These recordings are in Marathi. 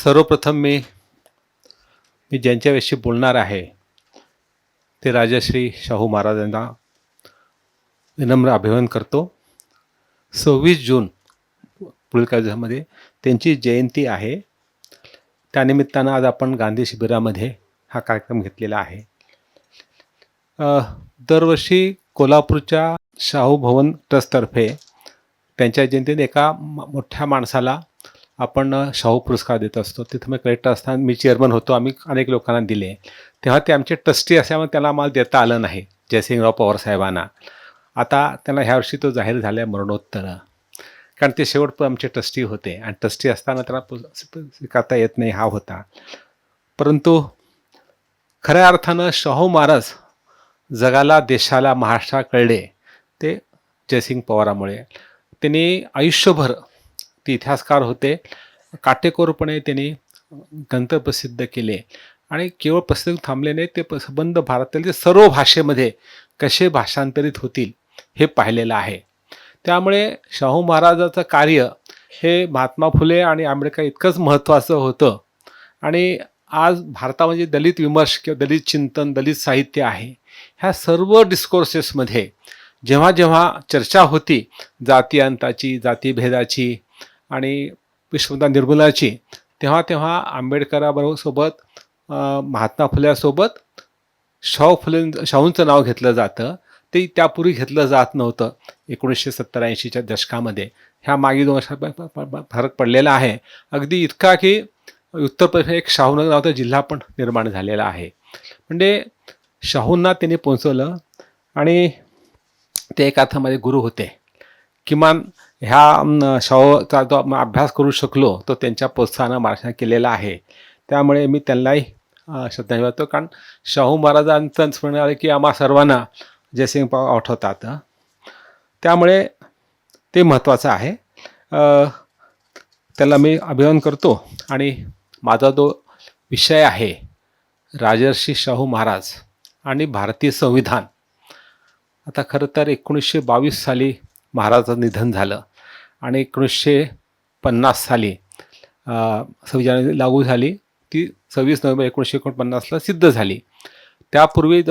सर्वप्रथम मी ज्यांच्याविषयी बोलणार आहे ते राजश्री शाहू महाराजांना विनम्र अभिवादन करतो. 26 जून पुढील काही दिवसामध्ये त्यांची जयंती आहे. त्यानिमित्तानं आज आपण गांधी शिबिरामध्ये हा कार्यक्रम घेतलेला आहे. दरवर्षी कोल्हापूरच्या शाहू भवन ट्रस्टतर्फे त्यांच्या जयंतीत एका मोठ्या माणसाला आपण शाहू पुरस्कार देत असतो. तिथं मी कलेक्टर असताना मी चेअरमन होतो. आम्ही अनेक लोकांना दिले. तेव्हा ते आमचे ट्रस्टी असल्यामुळे त्याला आम्हाला देता आलं नाही, जयसिंगराव पवार साहेबांना. आता त्यांना ह्यावर्षी तो जाहीर झाला मरणोत्तर, कारण ते शेवटपर्यंत आमचे ट्रस्टी होते आणि ट्रस्टी असताना त्यांना स्वीकारता येत नाही हा होता. परंतु खऱ्या अर्थानं शाहू महाराज जगाला, देशाला, महाराष्ट्राला कळले ते जयसिंग पवारामुळे. त्यांनी आयुष्यभर ते इतिहासकार होते. काटेकोरपणे त्यांनी ग्रंथ प्रसिद्ध केले आणि केवळ प्रसिद्ध थांबले नाही, ते संबंध भारतातील सर्व भाषेमध्ये कसे भाषांतरित होतील हे पाहिलेलं आहे. त्यामुळे शाहू महाराजाचं कार्य हे महात्मा फुले आणि आंबेडकर इतकंच महत्त्वाचं होतं. आणि आज भारतामध्ये दलित विमर्श किंवा दलित चिंतन, दलित साहित्य आहे, ह्या सर्व डिस्कोर्सेसमध्ये जेव्हा जेव्हा चर्चा होती जातीअंताची, जातीभेदाची आणि विषमता निर्मूलनाची, तेव्हा तेव्हा आंबेडकराबरोबर सोबत महात्मा फुल्यासोबत शाहूंचं नाव घेतलं जातं. ते त्यापूर्वी घेतलं जात नव्हतं. 1970-80च्या दशकामध्ये ह्या मागे 2 वर्षात फरक पडलेला आहे. अगदी इतका की उत्तर प्रदेश एक शाहूनगर नावाचा जिल्हा पण निर्माण झालेला आहे. म्हणजे शाहूंना त्यांनी पोचवलं आणि ते एका अर्थामध्ये गुरु होते. किमान ह्या शाहूचा जो अभ्यास करू शकलो तो त्यांच्या प्रोत्साहनानं महाराष्ट्राने केलेला आहे. त्यामुळे मी त्यांनाही श्रद्धांजली वाहतो, कारण शाहू महाराजांचं स्मरण आलं की आम्हा सर्वांना जयसिंग पवार आठवतात. त्यामुळे ते महत्त्वाचं आहे. त्याला मी अभिवादन करतो. आणि माझा जो विषय आहे राजर्षी शाहू महाराज आणि भारतीय संविधान. आता खरं तर 1922 साली महाराजांचं निधन झालं आणि 1950 साली 26 जानेवारी लागू झाली. ती 26 नोव्हेंबर 1949ला सिद्ध झाली. त्यापूर्वी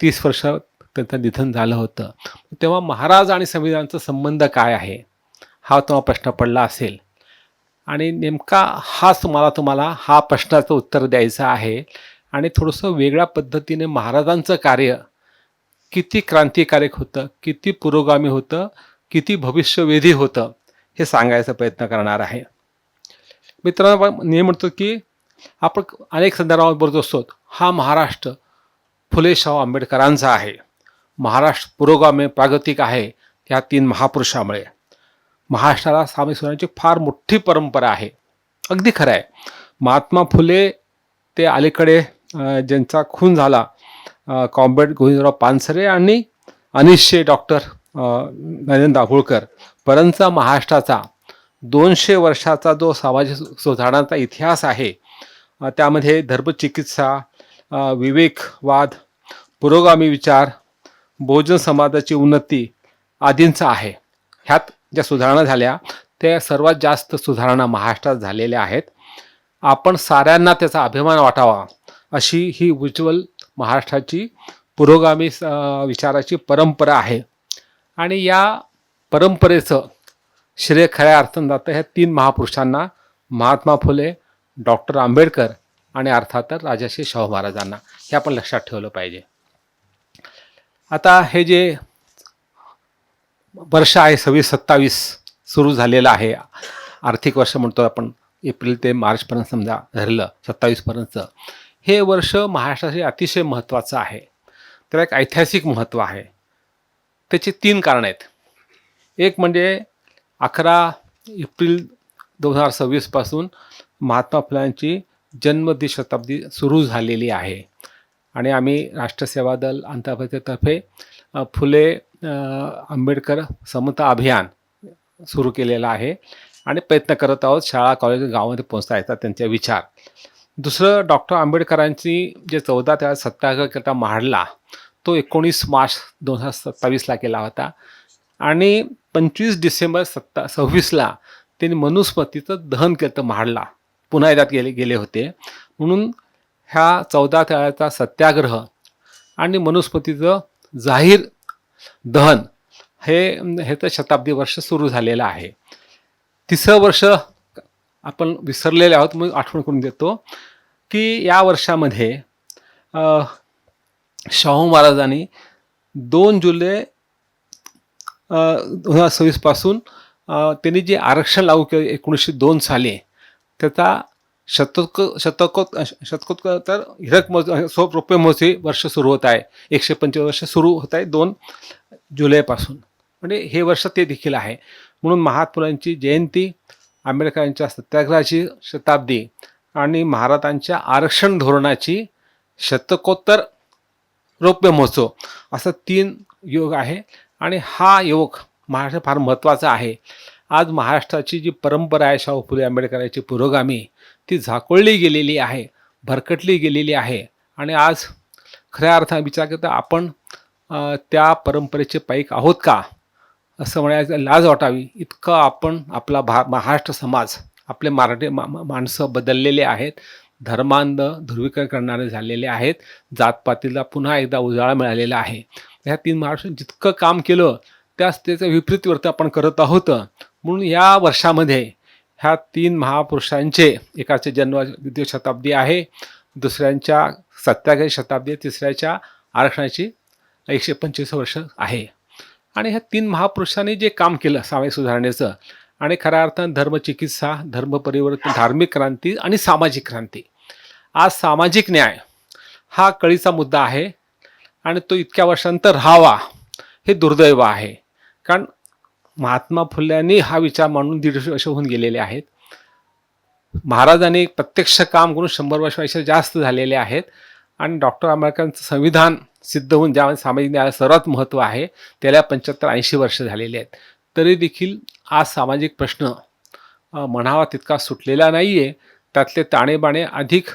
30 वर्ष त्यांचं निधन झालं होतं. तेव्हा महाराज आणि संविधानाचा संबंध काय आहे हा तुम्हाला प्रश्न पडला असेल. आणि नेमका हाच तुम्हाला हा प्रश्नाचं उत्तर द्यायचं आहे. आणि थोडंसं वेगळ्या पद्धतीने महाराजांचं कार्य किती क्रांतिकारक होतं, किती पुरोगामी होतं, किती भविष्यवेधी होतं हे सांगायचा प्रयत्न करणार आहे. मित्रांनो, मी म्हणतो की आपण अनेक संदर्भात बोलत असतो, हा महाराष्ट्र फुले शाहू आंबेडकरांचा आहे. महाराष्ट्र पुरोगामी प्रागतिक आहे या 3 महापुरुषामुळे. महाराष्ट्राला सामाजिक सुधारणाची फार मोठी परंपरा आहे. अगदी खरं आहे. महात्मा फुले ते अलीकडे ज्यांचा खून झाला, कॉम्रेड गोविंदराव पानसरे आणि अनिश्चय डॉक्टर नरेंद्र दाभोळकर पर्यंतचा महाराष्ट्राचा 200 वर्षाचा जो सामाजिक सुधारणांचा इतिहास आहे, त्यामध्ये धर्मचिकित्सा, विवेकवाद, पुरोगामी विचार, बहुजन समाजाची उन्नती आदींचा आहे. ह्यात ज्या सुधारणा झाल्या त्या सर्वात जास्त सुधारणा महाराष्ट्रात झालेल्या आहेत. आपण साऱ्यांना त्याचा अभिमान वाटावा अशी ही उज्ज्वल महाराष्ट्राची पुरोगामी विचाराची परंपरा आहे. आणि या परंपरेचं श्रेय खऱ्या अर्थानं जातं ह्या 3 महापुरुषांना, महात्मा फुले, डॉक्टर आंबेडकर आणि अर्थातच राजर्षी शाहू महाराजांना. हे आपण लक्षात ठेवलं पाहिजे. आता हे जे वर्ष आहे 26-27 सुरू झालेलं आहे, आर्थिक वर्ष म्हणतो आपण, एप्रिल ते मार्चपर्यंत समजा धरलं 27पर्यंत, हे वर्ष महाराष्ट्रासाठी अतिशय महत्त्वाचं आहे. त्याला एक ऐतिहासिक महत्त्व आहे. त्याची 3 कारणं आहेत. एक म्हणजे 11 एप्रिल 2026 पासून महात्मा फुल्यांची जन्मदिन शताब्दी सुरू झालेली आहे. आणि आम्ही राष्ट्रसेवा दल आंतरराष्ट्रीयतर्फे फुले आंबेडकर समता अभियान सुरू केलेलं आहे आणि प्रयत्न करत आहोत शाळा, कॉलेज, गावामध्ये पोहोचता येतात त्यांचे विचार. दुसरं, डॉक्टर आंबेडकरांची जे 14 त्या सत्याग्रह केला महाडला, तो 19 मार्च 2027ला केला होता. आणि 25 डिसेंबर 26ला त्यांनी मनुस्मृतीचं दहन केलं महाडला. पुन्हा एकदा गेले गेले होते. म्हणून ह्या 14 तळ्याचा सत्याग्रह आणि मनुस्मृतीचं जाहीर दहन हे तर शताब्दी वर्ष सुरू झालेलं आहे. 30 वर्ष आपण विसरलेले आहोत म्हणून आठवण करून देतो की या वर्षामध्ये शाहू महाराजांनी 2 जुलै 2026 पासून त्यांनी जे आरक्षण लागू केलं 1902 साली, त्याचा शतकोत्तर रुपये मोजणी वर्ष सुरू होत आहे. 125 वर्ष सुरू होत आहे 2 जुलैपासून. म्हणजे हे वर्ष ते देखील आहे. म्हणून महात्मा फुल्यांची जयंती, आंबेडकरांच्या सत्याग्रहाची शताब्दी आणि महाराजांच्या आरक्षण धोरणाची शतकोत्तर रौप्य महोत्सव असं 3 योग आहे. आणि हा योग महाराष्ट्र फार महत्त्वाचा आहे. आज महाराष्ट्राची जी परंपरा आहे शाहू फुले आंबेडकरांची पुरोगामी, ती झाकोळली गेलेली आहे, भरकटली गेलेली आहे. आणि आज खऱ्या अर्थाने विचार करता आपण त्या परंपरेचे पाईक आहोत का असं म्हणायचं लाज वाटावी इतकं आपण आपला महाराष्ट्र समाज, आपले मराठी माणसं बदललेले आहेत. धर्मांध ध्रुवीकरण करणारे झालेले आहेत. जातपातीला पुन्हा एकदा उजाळा मिळालेला आहे. ह्या 3 महाराष्ट्राने जितकं काम केलं त्याचं विपरीत वर्त आपण करत आहोत. म्हणून या वर्षामध्ये ह्या 3 महापुरुषांचे, एकाचे जन्म शताब्दी आहे, दुसऱ्यांच्या सत्याग्रह शताब्दी, तिसऱ्याच्या आरक्षणाची 125 वर्ष आहे. आणि ह्या 3 महापुरुषांनी जे काम केलं सामाजिक सुधारणेचं आणि खऱ्या अर्थानं धर्मचिकित्सा, धर्मपरिवर्तन, धार्मिक क्रांती आणि सामाजिक क्रांती. आज सामाजिक न्याय हा कळीचा मुद्दा आहे आणि तो इतक्या वर्षांतर राहावा हे दुर्दैव आहे. कारण महात्मा फुल्यांनी हा विचार मांडून 150 वर्ष होऊन गेलेले आहेत. महाराजांनी प्रत्यक्ष काम करून 100 वर्षापेक्षा जास्त झालेले आहेत. आणि डॉक्टर आंबेडकरांचं संविधान सिद्ध होऊन ज्यामध्ये सामाजिक न्यायाला सर्वात महत्त्व आहे त्याला 75-80 वर्ष झालेले आहेत. तरी देखील आज सामाजिक प्रश्न म्हणावा तितका सुटलेला नाही आहे. त्यातले ताणेबाणे अधिक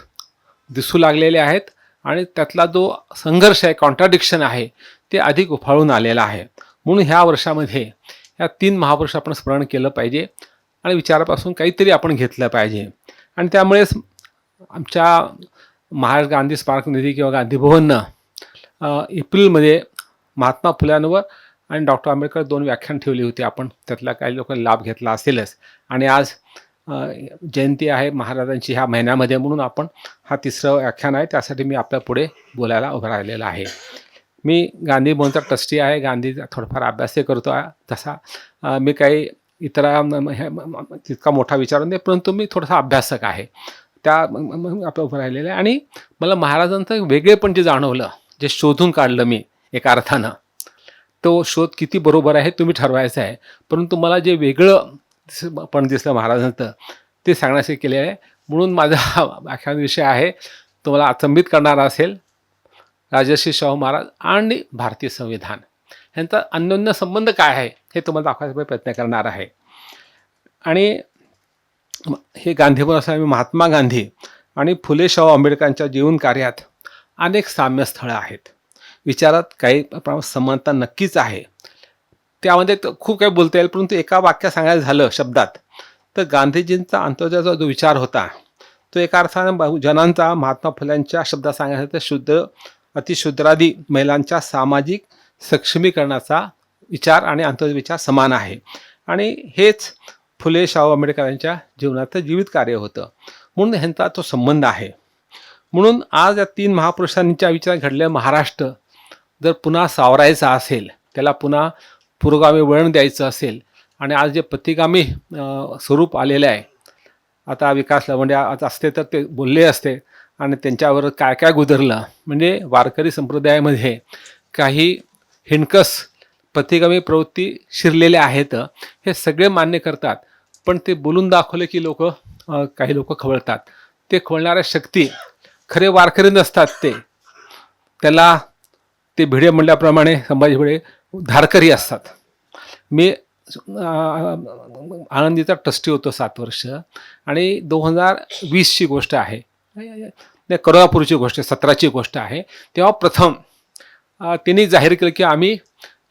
दिसू लागलेले आहेत आणि त्यातला जो संघर्ष आहे, कॉन्ट्राडिक्शन आहे, ते अधिक उफाळून आलेला आहे. म्हणून ह्या वर्षामध्ये ह्या 3 महापुरुष आपण स्मरण केलं पाहिजे आणि विचारापासून काहीतरी आपण घेतलं पाहिजे. आणि त्यामुळेच आमच्या महाराज गांधी स्मारक निधी किंवा गांधी भवननं एप्रिलमध्ये महात्मा फुल्यांवर आणि डॉक्टर आंबेडकर 2 व्याख्यान ठेवली होती. आपण त्यातला काही लोकांनी लाभ घेतला असेलच. आणि आज जयंती आहे महाराजांची ह्या महिन्यामध्ये, म्हणून आपण हा 3रं व्याख्यान आहे त्यासाठी मी आपल्या पुढे बोलायला उभं राहिलेला आहे. मी गांधी भवनचा ट्रस्टी आहे. गांधीचा थोडाफार अभ्यासही करतो आहे. तसा मी काही इतर तितका मोठा विचार नाही, परंतु मी थोडासा अभ्यासक आहे. त्या आपलं उभं राहिलेलं आहे. आणि मला महाराजांचं वेगळेपण जे जाणवलं, जे शोधून काढलं मी एका अर्थानं, तो शोध किती बरोबर आहे तुम्ही ठरवायचं आहे. परंतु मला जे वेगळं पण दिसलं महाराजांचं ते सांगण्याचे केले आहे. म्हणून माझा व्याख्यान विषय आहे, तो मला अचंबित करणारा असेल, राजर्षी शाहू महाराज आणि भारतीय संविधान यांचा अन्योन्य संबंध काय आहे हे तुम्हाला दाखवायचा प्रयत्न करणार आहे. आणि हे गांधी भवन असं महात्मा गांधी आणि फुले शाहू आंबेडकरांच्या जीवन कार्यात अनेक साम्यस्थळं आहेत. विचारात काही समानता नक्कीच आहे. त्यामध्ये खूप काही बोलता येईल, परंतु एका वाक्यात सांगायचं झालं शब्दात तर गांधीजींचा अंत्योदयाचा जो विचार होता तो एका अर्थानं बहुजनांचा, महात्मा फुल्यांच्या शब्दात सांगायचं तर शुद्ध अतिशूद्रादी महिलांच्या सामाजिक सक्षमीकरणाचा विचार आणि अंत्योदय विचार समान आहे. आणि हेच फुले शाहू आंबेडकरांच्या जीवनाचं जीवित कार्य होतं. म्हणून ह्यांचा तो संबंध आहे. म्हणून आज या 3 महापुरुषांच्या विचारात घडलेलं महाराष्ट्र जर पुन्हा सावरायचा असेल, त्याला पुन्हा पुरोगामी वळण द्यायचं असेल आणि आज जे प्रतिगामी स्वरूप आलेलं आहे, आता विकास लवंडे आज असते तर ते बोलले असते आणि त्यांच्यावर काय काय गुदरलं. म्हणजे वारकरी संप्रदायामध्ये काही हिणकस प्रतिगामी प्रवृत्ती शिरलेल्या आहेत हे सगळे मान्य करतात, पण ते बोलून दाखवले की काही लोक खवळतात. ते खवळणाऱ्या शक्ती खरे वारकरी नसतात, त्याला ते भिडे म्हणल्याप्रमाणे संभाजी भिडे धारकरी असतात. मी आळंदीचा ट्रस्टी होतो 7 वर्ष आणि 2020ची गोष्ट आहे, करोनापूर्वीची गोष्ट, 17ची गोष्ट आहे. तेव्हा प्रथम त्यांनी जाहीर केलं की आम्ही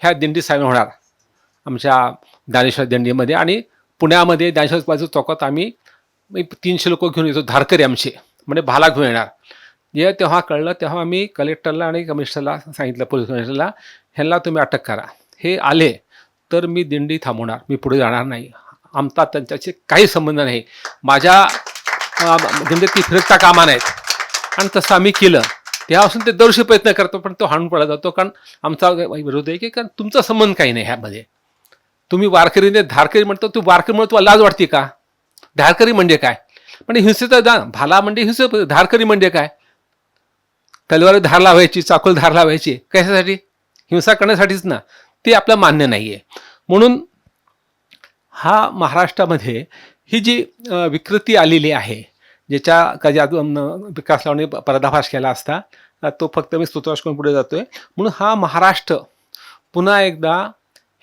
ह्या दिंडी सामील होणार आमच्या ज्ञानेश्वर दिंडीमध्ये आणि पुण्यामध्ये ज्ञानेश्वर बाजू चौकात आम्ही मी 300 लोक घेऊन येतो, धारकरी आमचे, म्हणजे भाला घेऊन येणार. जे तेव्हा कळलं, तेव्हा आम्ही कलेक्टरला आणि कमिशनरला सांगितलं, पोलीस कमिशनरला, ह्यांना तुम्ही अटक करा. हे आले तर मी दिंडी थांबवणार, मी पुढे जाणार नाही. आमचा त्यांच्याशी काही संबंध नाही, माझ्या दिंडीत ती फिरकता कामा नाहीत. आणि तसं आम्ही केलं. तेव्हापासून ते दरवर्षी प्रयत्न करतो, पण तो हाणून पडला जातो. कारण आमचा विरोध आहे की कारण तुमचा संबंध काही नाही ह्यामध्ये. तुम्ही वारकरीने धारकरी म्हणतो, तू वारकरी म्हणून तुला लाज वाटते का? धारकरी म्हणजे काय? म्हणजे हिंसेचा भाला म्हणजे हिंसे, धारकरी म्हणजे काय? तलवार धार लावायची, चाकूल धार लावायची कशासाठी? हिंसा करण्यासाठीच ना. ते आपलं मान्य नाही आहे. म्हणून हा महाराष्ट्रामध्ये ही जी विकृती आलेली आहे, ज्याच्या कधी अजून विकास लावणे पर्दाफाश केला असता, तो फक्त मी स्तोत्राश करून पुढे जातोय. म्हणून हा महाराष्ट्र पुन्हा एकदा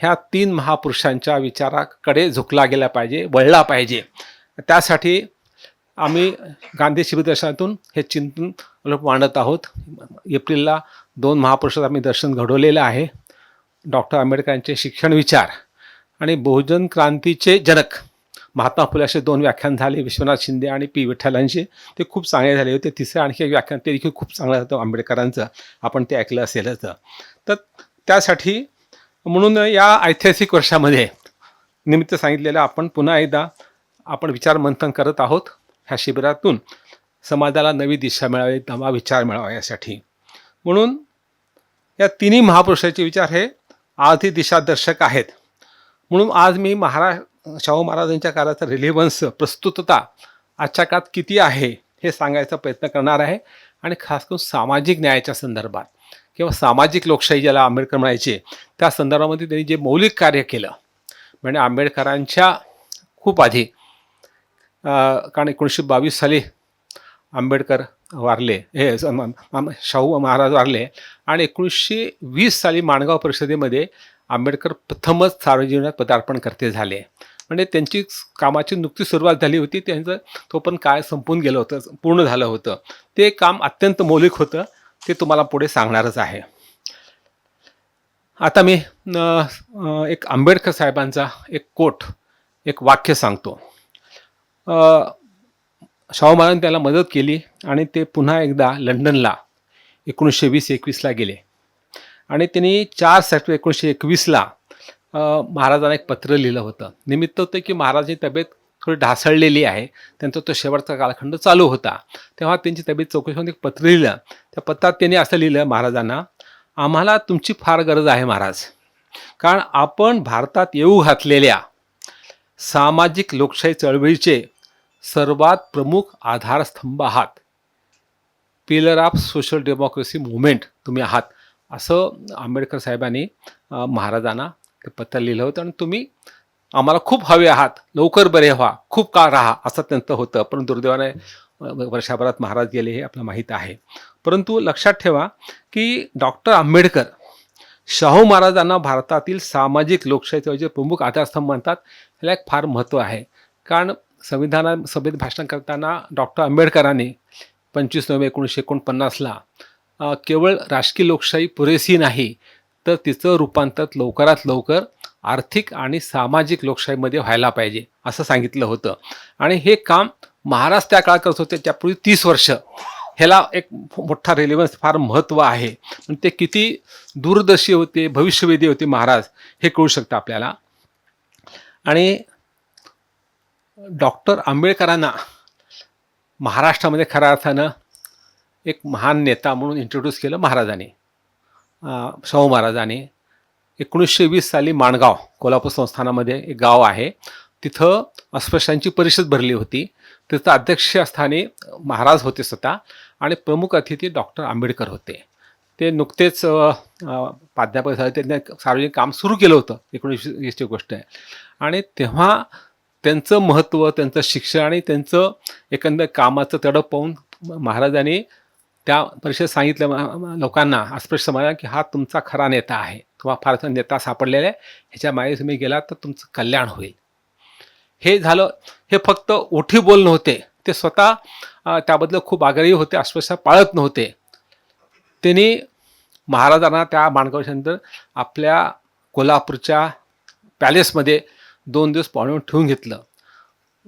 ह्या 3 महापुरुषांच्या विचाराकडे झुकला गेला पाहिजे, वळला पाहिजे. त्यासाठी आम्ही गांधी शिबिरदर्शनातून हे चिंतन मांडत आहोत. एप्रिलला 2 महापुरुषांचं आम्ही दर्शन घडवलेलं आहे. डॉक्टर आंबेडकरांचे शिक्षण विचार आणि बहुजन क्रांतीचे जनक महात्मा फुले असे 2 व्याख्यान झाले, विश्वनाथ शिंदे आणि पी विठ्ठलांचे. ते खूप चांगले झाले होते. तिसरं आणखी एक व्याख्यान ते देखील खूप चांगलं होतं आंबेडकरांचं, आपण ते ऐकलं असेलच. तर त्यासाठी म्हणून या ऐतिहासिक वर्षामध्ये निमित्त सांगितलेलं आपण पुन्हा एकदा आपण विचार मंथन करत आहोत. ह्या शिबिरातून समाजाला नवी दिशा मिळावी, नवा विचार मिळावा यासाठी. म्हणून या 3 महापुरुषाचे विचार हे आजही दिशादर्शक आहेत. म्हणून आज मी शाहू महाराजांच्या काळाचा रिलेव्हन्स, प्रस्तुतता आजच्या काळात किती आहे हे सांगायचा प्रयत्न करणार आहे. आणि खास करून सामाजिक न्यायाच्या संदर्भात किंवा सामाजिक लोकशाही ज्याला आंबेडकर म्हणायचे, त्या संदर्भामध्ये त्यांनी जे मौलिक कार्य केलं, म्हणजे आंबेडकरांच्या खूप आधी, कारण 1922 साली आंबेडकर वारले, हे शाहू महाराज वारले, आणि 1920 साली माणगाव परिषदेमध्ये आंबेडकर प्रथमच सार्वजनिक पदार्पण करते झाले. म्हणजे त्यांची कामाची नुकतीच सुरुवात झाली होती, त्यांचं तो पण काय संपून गेलं होतं, पूर्ण झालं होतं. ते काम अत्यंत मौलिक होतं, ते तुम्हाला पुढे सांगणारच आहे. आता मी एक आंबेडकर साहेबांचा एक कोट, एक वाक्य सांगतो. शाहू महाराजांनी त्याला मदत केली आणि ते पुन्हा एकदा लंडनला 1920-21ला गेले. आणि त्यांनी 4 सप्टेंबर 1921ला महाराजांना एक पत्र लिहिलं होतं. निमित्त होतं की महाराजांची तब्येत थोडी ढासळलेली आहे, त्यांचा तो शेवटचा कालखंड चालू होता. तेव्हा त्यांची तब्येत चौकशीमध्ये एक पत्र लिहिलं. त्या पत्रात त्यांनी असं लिहिलं महाराजांना, आम्हाला तुमची फार गरज आहे महाराज, कारण आपण भारतात येऊ घातलेल्या सामाजिक लोकशाही चळवळीचे सर्वात प्रमुख आधारस्तंभ आहात. Pillar of social democracy movement तुम्ही आहात, असं आंबेडकर साहेबांनी महाराजांना ते पत्र लिहिलं होतं. आणि तुम्ही आम्हाला खूप हवे आहात, लवकर बरे व्हा, खूप काळ राहा, असं त्यांचं होतं. पण दुर्दैवाने वर्षभरात महाराज गेले हे आपल्याला माहीत आहे. परंतु लक्षात ठेवा की डॉक्टर आंबेडकर शाहू महाराजांना भारतातील सामाजिक लोकशाहीचे जे प्रमुख आधारस्तंभ म्हणतात, याला एक फार महत्त्व आहे. कारण संविधान सभेत भाषण करताना डॉक्टर आंबेडकरांनी 25 नोव्हेंबर 1949ला केवळ राजकीय लोकशाही पुरेशी नाही, तर तिचं रूपांतर लवकरात लवकर आर्थिक आणि सामाजिक लोकशाहीमध्ये व्हायला पाहिजे असं सांगितलं होतं. आणि हे काम महाराज त्या काळात करत होते, त्यापूर्वी 30 वर्ष. ह्याला एक मोठा रेलेव्हन्स, फार महत्त्व आहे. पण ते किती दूरदर्शी होते, भविष्यवेधी होते महाराज, हे कळू शकतं आपल्याला. आणि डॉक्टर आंबेडकरांना महाराष्ट्रामध्ये खऱ्या अर्थानं एक महान नेता म्हणून इंट्रोड्यूस केलं महाराजांनी, शाहू महाराजांनी. 1920 साली माणगाव, कोल्हापूर संस्थानामध्ये एक गाव आहे, तिथं अस्पृश्यांची परिषद भरली होती. तिथं अध्यक्षस्थानी महाराज होते स्वतः, आणि प्रमुख अतिथी डॉक्टर आंबेडकर होते. ते नुकतेच प्राध्यापक झाले, त्यांनी सार्वजनिक काम सुरू केलं होतं, 1920ची गोष्ट आहे. आणि तेव्हा त्यांचं महत्त्व, त्यांचं शिक्षण आणि त्यांचं एकंदर कामाचं तडप पाहून महाराजांनी त्या परिषदेत सांगितलं लोकांना, अस्पृश्य समाजाला, की हा तुमचा खरा नेता आहे, तुम्हाला फार नेता सापडलेला आहे, ह्याच्या मागे तुम्ही गेलात तर तुमचं कल्याण होईल. हे झालं. हे फक्त ओठी बोल नव्हते, ते स्वतः त्याबद्दल खूप आग्रही होते, अस्पृश्य पाळत नव्हते. त्यांनी महाराजांना त्या माणगावच्यानंतर आपल्या कोल्हापूरच्या पॅलेसमध्ये 2 दिवस पाहुणे ठेवून घेतलं.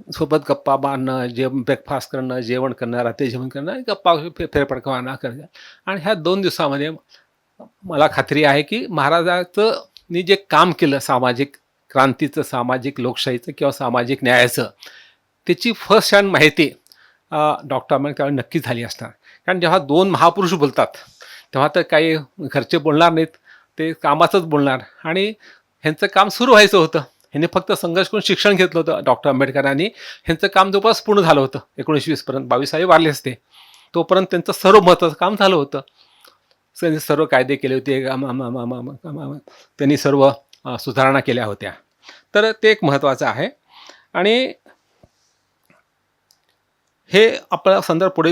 सोबत गप्पा मारणं, ब्रेकफास्ट करणं, जेवण करणं, रात्री जेवण करणं, गप्पा फेरफटका मारणं करणं. आणि ह्या 2 दिवसामध्ये मला खात्री आहे, की महाराजाचं नी जे काम केलं सामाजिक क्रांतीचं, सामाजिक लोकशाहीचं किंवा सामाजिक न्यायाचं, त्याची फर्स्ट हँड माहिती डॉक्टर आंबेडकर नक्कीच झाली असणार. कारण जेव्हा 2 महापुरुष बोलतात, तेव्हा तर काही घरचे बोलणार नाहीत, ते कामाचंच बोलणार. आणि ह्यांचं काम सुरू व्हायचं होतं. ह्यांनी फक्त संघर्ष करून शिक्षण घेतलं होतं डॉक्टर आंबेडकरांनी. ह्यांचं काम जवळपास पूर्ण झालं होतं. 1920 पर्यंत 22 साली वारले असते. तोपर्यंत त्यांचं सर्व महत्त्वाचं काम झालं होतं. त्यांनी सर्व कायदे केले होते, त्यांनी सर्व सुधारणा केल्या होत्या. तर ते एक महत्त्वाचं आहे. आणि हे आपला संदर्भ पुढे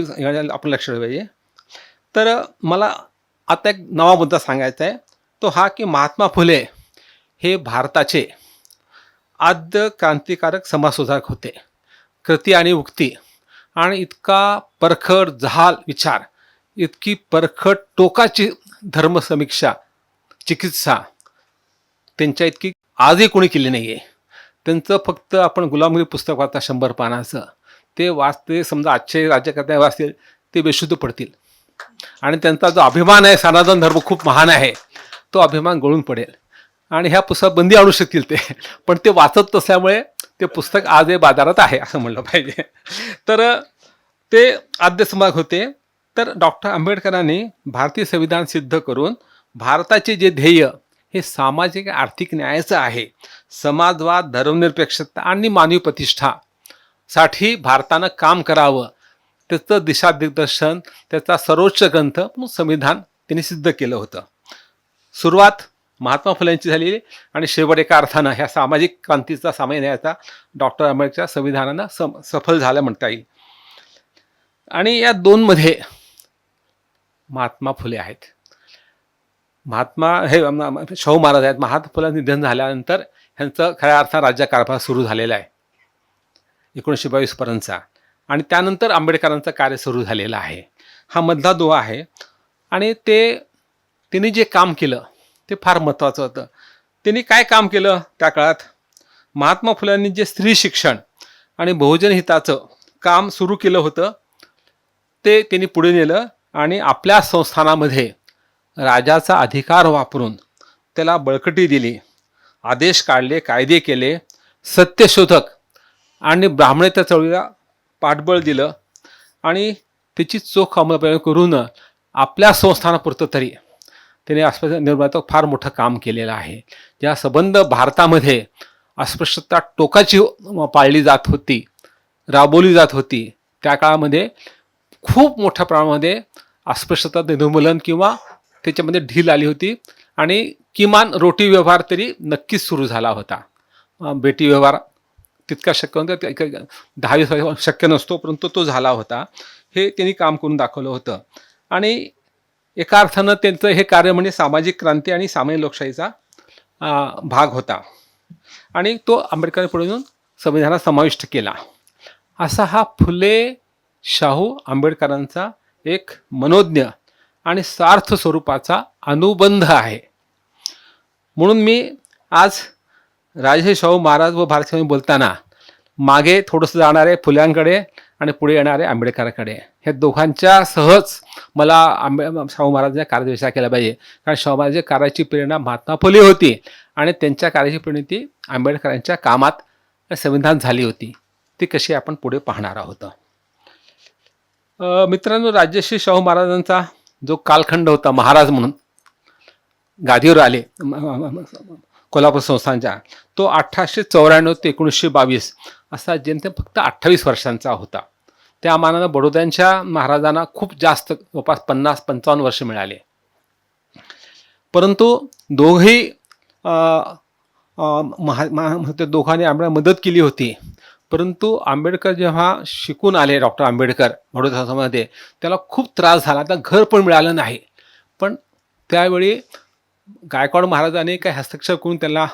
आपण लक्ष ठेवलं पाहिजे. तर मला आता एक नवा मुद्दा सांगायचा आहे, तो हा की महात्मा फुले हे भारताचे आद्य क्रांतिकारक समाजसुधारक होते. कृती आणि उक्ती आणि इतका परखड जहाल विचार, इतकी परखड टोकाची धर्मसमीक्षा, चिकित्सा त्यांच्या इतकी आजही कोणी केली नाही आहे. त्यांचं फक्त आपण गुलामगिरी पुस्तक वाचता 100 पानाचं, ते वाचते समजा आजचे राज्यकर्ते वाचतील ते बेशुद्ध पडतील. आणि त्यांचा जो अभिमान आहे, सनातन धर्म खूप महान आहे, तो अभिमान गळून पडेल. आणि ह्या पुस्तकात बंदी आणू शकतील ते, पण ते वाचत नसल्यामुळे ते पुस्तक आजही बाजारात आहे असं म्हणलं पाहिजे. तर ते आद्य समाज होते. तर डॉक्टर आंबेडकरांनी भारतीय संविधान सिद्ध करून भारताचे जे ध्येय हे सामाजिक आर्थिक न्यायाचं आहे, समाजवाद, धर्मनिरपेक्षता आणि मानवी प्रतिष्ठा साठी भारतानं काम करावं, त्याचं दिशादिग्दर्शन, त्याचा सर्वोच्च ग्रंथ म्हणून संविधान त्यांनी सिद्ध केलं होतं. सुरुवात महात्मा फुलेंची झालेली आणि शेवट एका अर्थानं ह्या सामाजिक क्रांतीचा सामान्य न्यायाचा डॉक्टर आंबेडकरच्या संविधानानं सफल झालं म्हणता येईल. आणि या 2 मध्ये महात्मा फुले आहेत. महात्मा हे शाहू महाराज आहेत. महात्मा फुले निधन झाल्यानंतर ह्यांचं खऱ्या अर्थानं राज्यकारभार सुरू झालेला आहे 1922 पर्यंतचा. आणि त्यानंतर आंबेडकरांचं कार्य सुरू झालेलं आहे. हा मधला दुवा आहे. आणि त्यांनी जे काम केलं ते फार महत्त्वाचं होतं. त्यांनी काय काम केलं त्या काळात? महात्मा फुल्यांनी जे स्त्री शिक्षण आणि बहुजन हिताचं काम सुरू केलं होतं ते त्यांनी पुढे नेलं. आणि आपल्या संस्थानामध्ये राजाचा अधिकार वापरून त्याला बळकटी दिली, आदेश काढले, कायदे केले, सत्यशोधक आणि ब्राह्मणेतर चळवळीला पाठबळ दिलं. आणि त्याची चोख अंमलबजावणी करून आपल्या संस्थानापुरतं तरी त्याने अस्पृश्यता निर्मूलनाचं फार मोठं काम केलेलं आहे. ज्या संबंध भारतामध्ये अस्पृश्यता टोकाची पाळली जात होती, राबवली जात होती, त्या काळामध्ये खूप मोठ्या प्रमाणामध्ये अस्पृश्यता निर्मूलन किंवा त्याच्यामध्ये ढील आली होती. आणि किमान रोटी व्यवहार तरी नक्कीच सुरू झाला होता. बेटी व्यवहार तितका शक्य नव्हता, 10-20 शक्य नसतो, परंतु तो झाला होता. हे त्यांनी काम करून दाखवलं होतं. आणि एका अर्थानं त्यांचं हे कार्य म्हणजे सामाजिक क्रांती आणि सामान्य लोकशाहीचा भाग होता. आणि तो आंबेडकरांनी पुढे येऊन संविधानात समाविष्ट केला. असा हा फुले शाहू आंबेडकरांचा एक मनोज्ञ आणि सार्थ स्वरूपाचा अनुबंध आहे. म्हणून मी आज राजर्षी शाहू महाराज व भारतीय बोलताना मागे थोडंसं जाणारे फुल्यांकडे आणि पुढे येणारे आंबेडकरांकडे, ह्या दोघांच्या सहज मला शाहू महाराजांच्या कार्याचा विचार केला पाहिजे. कारण शाहू महाराजांच्या कार्याची प्रेरणा महात्मा फुले होती आणि त्यांच्या कार्याची प्रेरणा आंबेडकरांच्या कामात संविधान झाली होती. ती कशी आपण पुढे पाहणार आहोत. मित्रांनो, राजर्षी शाहू महाराजांचा जो कालखंड होता, महाराज म्हणून गादीवर आले कोल्हापूर संस्थानच्या, तो 1894 ते 1922 असा जेमतेम फक्त 28 वर्षांचा होता. त्या मानानं बडोद्यांच्या महाराजांना खूप जास्त, जवळपास 50-55 वर्ष मिळाले. परंतु दोघेही दोघांनी आंबेडकर मदत केली होती. परंतु आंबेडकर जेव्हा शिकून आले, डॉक्टर आंबेडकर बडोदा समाजामध्ये, त्याला खूप त्रास झाला. आता घर पण मिळालं नाही. पण त्यावेळी गायकवाड महाराजांनी काही हस्तक्षेप करून त्याला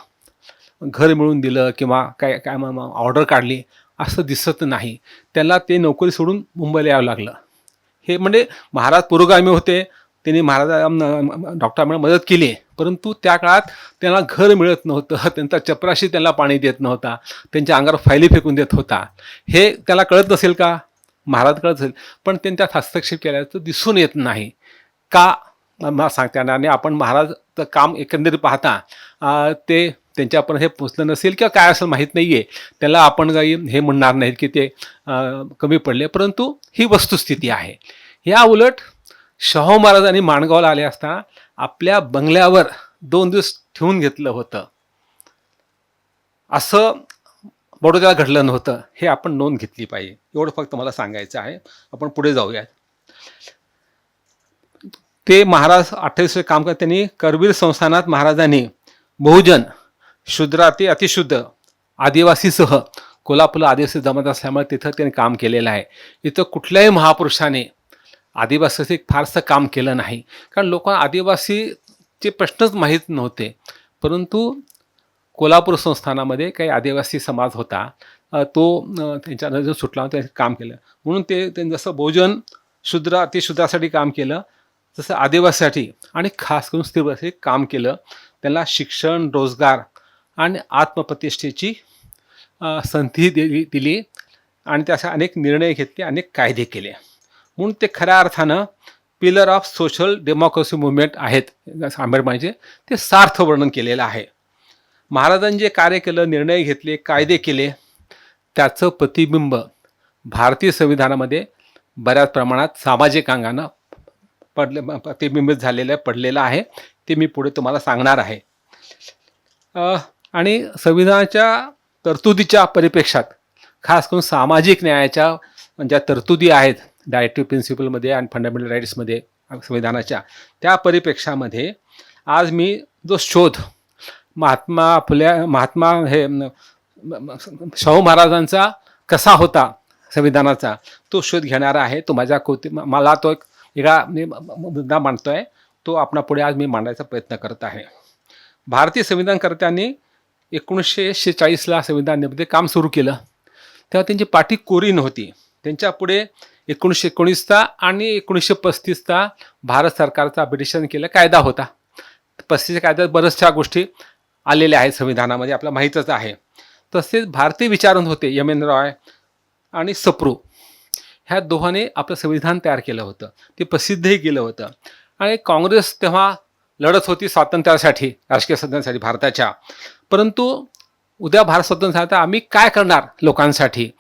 घर मिळवून दिलं किंवा काय ऑर्डर काढली असं दिसत नाही. त्याला ते नोकरी सोडून मुंबईला यावं लागलं. हे म्हणजे महाराज पुरोगामी होते, त्यांनी डॉक्टर आंबेडकर मदत केली, परंतु त्या काळात त्यांना घर मिळत नव्हतं, त्यांचा चपराशी त्यांना पाणी देत नव्हता, त्यांच्या अंगावर फायली फेकून देत होता. हे त्याला कळत नसेल का? महाराज कळत असेल, पण त्यांनी त्यात हस्तक्षेप केल्याचं दिसून येत नाही का? मला सांगता येणार नाही. आपण महाराजचं काम एकंदरीत पाहता ते त्यांच्यापर्यंत हे पोचलं नसेल किंवा काय असेल माहीत नाही आहे, त्याला आपण काही हे म्हणणार नाहीत की ते कमी पडले, परंतु ही वस्तुस्थिती आहे. या उलट शाहू महाराजांनी माणगावला आले असता आपल्या बंगल्यावर 2 दिवस ठेवून घेतलं होतं, असं बडोद्याला घडलं नव्हतं. हे आपण नोंद घेतली पाहिजे. एवढं फक्त मला सांगायचं आहे. आपण पुढे जाऊया. ते महाराज 28 काम करत त्यांनी करवीर संस्थानात महाराजांनी बहुजन, शूद्राती अतिशुद्ध, आदिवासीसह कोल्हापूरला आदिवासी जमात असल्यामुळे तिथं त्यांनी काम केलेलं आहे. इथं कुठल्याही महापुरुषाने आदिवासीचे फारसं काम केलं नाही, कारण लोकांना आदिवासीचे प्रश्नच माहीत नव्हते. परंतु कोल्हापूर संस्थानामध्ये काही आदिवासी समाज होता, तो त्यांच्या नजरेतून सुटला, त्यांनी काम केलं. म्हणून त्यांनी जसं बहुजन, शूद्र अतिशूद्रासाठी काम केलं, तसं आदिवासीसाठी आणि खास करून स्त्रीसाठी काम केलं. त्यांना शिक्षण, रोजगार आणि आत्मप्रतिष्ठेची संधी दिली आणि त्यासाठी अनेक निर्णय घेतले, अनेक कायदे केले. म्हणून ते खऱ्या अर्थानं pillar of social democracy movement आहेत आंबेडकरांचे. ते सार्थ वर्णन केलेलं आहे. महाराजांनी जे कार्य केलं, निर्णय घेतले, कायदे केले, त्याचं प्रतिबिंब भारतीय संविधानामध्ये बऱ्याच प्रमाणात सामाजिक अंगानं प्रतिबिंबित पडलेलं आहे. ते मी पुढे तुम्हाला सांगणार आहे. आणि संविधानाच्या तरतुदीच्या परिप्रेक्षात खास करून सामाजिक न्यायाच्या ज्या तरतुदी आहेत डायरेक्टिव्ह प्रिन्सिपलमध्ये आणि फंडामेंटल राईट्समध्ये संविधानाच्या, त्या परिप्रेक्षामध्ये आज मी जो शोध महात्मा शाहू महाराजांचा कसा होता संविधानाचा, तो शोध घेणारा आहे. तो मला तो एक वेगळा मुद्दा मांडतोय, तो आपणापुढे आज मी मांडायचा प्रयत्न करत आहे. भारतीय संविधानकर्त्यांनी 1946ला संविधानामध्ये काम सुरू केलं, तेव्हा त्यांची पाठी कोरी नव्हती. त्यांच्या पुढे 1919चा आणि 1935चा भारत सरकारचा ब्रिटिशांनी केला कायदा होता. 35च्या कायद्यात बऱ्याचशा गोष्टी आलेल्या आहेत संविधानामध्ये, आपल्याला माहीतच आहे. तसेच भारतीय विचारवंत होते एम.एन. रॉय आणि सप्रू, ह्या दोघांनी आपलं संविधान तयार केलं होतं. ते प्रसिद्धही केलं होतं. आणि काँग्रेस तेव्हा लढत होती स्वातंत्र्यासाठी, राजकीय स्वातंत्र्यासाठी भारताच्या. परंतु उद्या भारत स्वतंत्र झाला तर आम्ही काय करणार लोकांसाठी,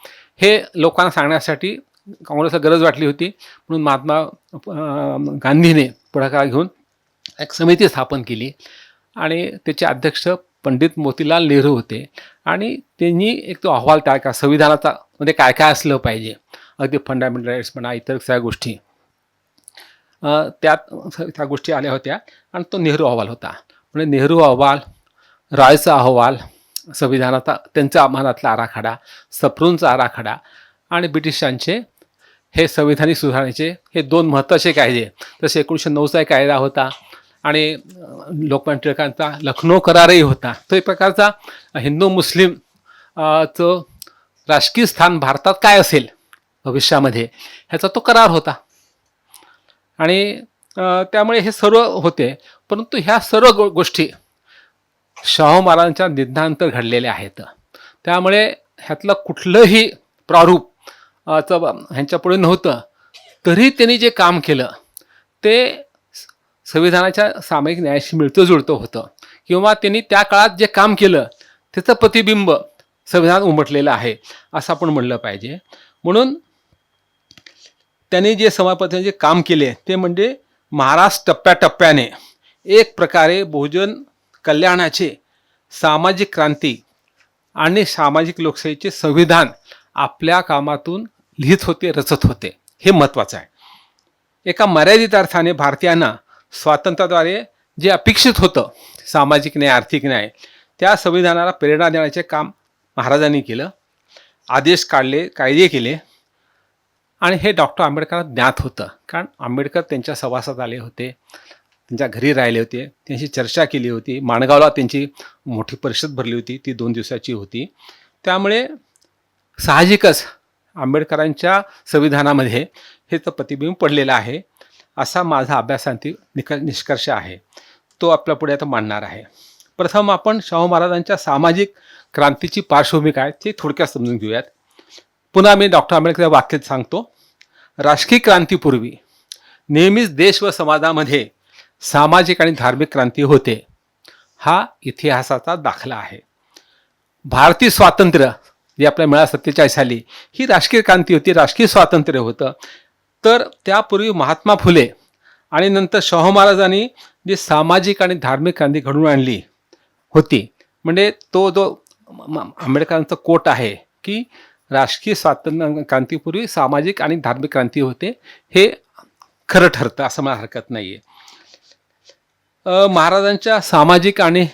हे लोकांना सांगण्यासाठी काँग्रेसला गरज वाटली होती. म्हणून महात्मा गांधीने पुढाकार घेऊन एक समिती स्थापन केली आणि त्याचे अध्यक्ष पंडित मोतीलाल नेहरू होते. आणि त्यांनी एक तो अहवाल तयार केला संविधानाचा मध्ये काय काय असलं पाहिजे, अगदी फंडामेंटल राईट्स म्हणा, इतर सगळ्या गोष्टी त्या गोष्टी आल्या होत्या. आणि तो नेहरू अहवाल होता. म्हणजे नेहरू अहवाल, रॉयचा अहवाल, संविधानाचा त्यांचा मनातला आराखडा, सप्रूंचा आराखडा आणि ब्रिटिशांचे हे संविधानिक सुधारणेचे हे 2 महत्त्वाचे कायदे. तसे 1909चा एक कायदा होता आणि लोकमान्य टिळकांचा लखनौ करारही होता. तो एक प्रकारचा हिंदू मुस्लिम चं राजकीय स्थान भारतात काय असेल भविष्यामध्ये ह्याचा तो करार होता. आणि त्यामुळे हे सर्व होते. परंतु ह्या सर्व गोष्टी शाहू महाराजांच्या निधनानंतर घडलेल्या आहेत. त्यामुळे ह्यातलं कुठलंही प्रारूप ह्यांच्यापुढे नव्हतं. तरी त्यांनी जे काम केलं ते संविधानाच्या सामायिक न्यायाशी मिळतं जुळतं होतं, किंवा त्यांनी त्या काळात जे काम केलं त्याचं प्रतिबिंब संविधानात उमटलेलं आहे असं आपण म्हणलं पाहिजे. म्हणून त्यांनी जे समाजपत्राने जे काम केले ते म्हणजे महाराज टप्प्याटप्प्याने एक प्रकारे बहुजन कल्याणाचे, सामाजिक क्रांती आणि सामाजिक लोकशाहीचे संविधान आपल्या कामातून लिहित होते, रचत होते. हे महत्त्वाचं आहे. एका मर्यादित अर्थाने भारतीयांना स्वातंत्र्याद्वारे जे अपेक्षित होतं, सामाजिक न्याय, आर्थिक न्याय, त्या संविधानाला प्रेरणा देण्याचे काम महाराजांनी केलं. आदेश काढले, कायदे केले. आणि हे डॉक्टर आंबेडकरांना ज्ञात होतं, कारण आंबेडकर त्यांच्या सहवासात आले होते, त्यांच्या घरी राहिले होते, त्यांची चर्चा केली होती. माणगावला त्यांची मोठी परिषद भरली होती, ती 2 दिवसाची होती. त्यामुळे साहजिकच आंबेडकरांच्या संविधानामध्ये हे तर प्रतिबिंब पडलेलं आहे. असा माझा अभ्यासांती निष्कर्ष आहे. तो आपल्या पुढे आता मांडणार आहे. प्रथम आपण शाहू महाराजांच्या सामाजिक क्रांतीची पार्श्वभूमी काय ते थोडक्यात समजून घेऊयात. पुन्हा मी डॉक्टर आंबेडकर वाक्यात सांगतो, राजकीय क्रांतीपूर्वी नेहमीच देश व समाजामध्ये सामाजिक आणि धार्मिक क्रांती होते. हा इतिहासाचा दाखला आहे. भारतीय स्वातंत्र्य जे आपल्याला मिळालं 47 साली, ही राजकीय क्रांती होती, राजकीय स्वातंत्र्य होतं. तर त्यापूर्वी महात्मा फुले आणि नंतर शाहू महाराजांनी जी सामाजिक आणि धार्मिक क्रांती घडवून आणली होती, म्हणजे तो जो आंबेडकरांचा कोट आहे की राजकीय स्वातंत्र्य क्रांतीपूर्वी सामाजिक आणि धार्मिक क्रांती होते, हे खरं ठरतं असं मला हरकत नाही आहे. महाराजांच्या सामाजिक आणि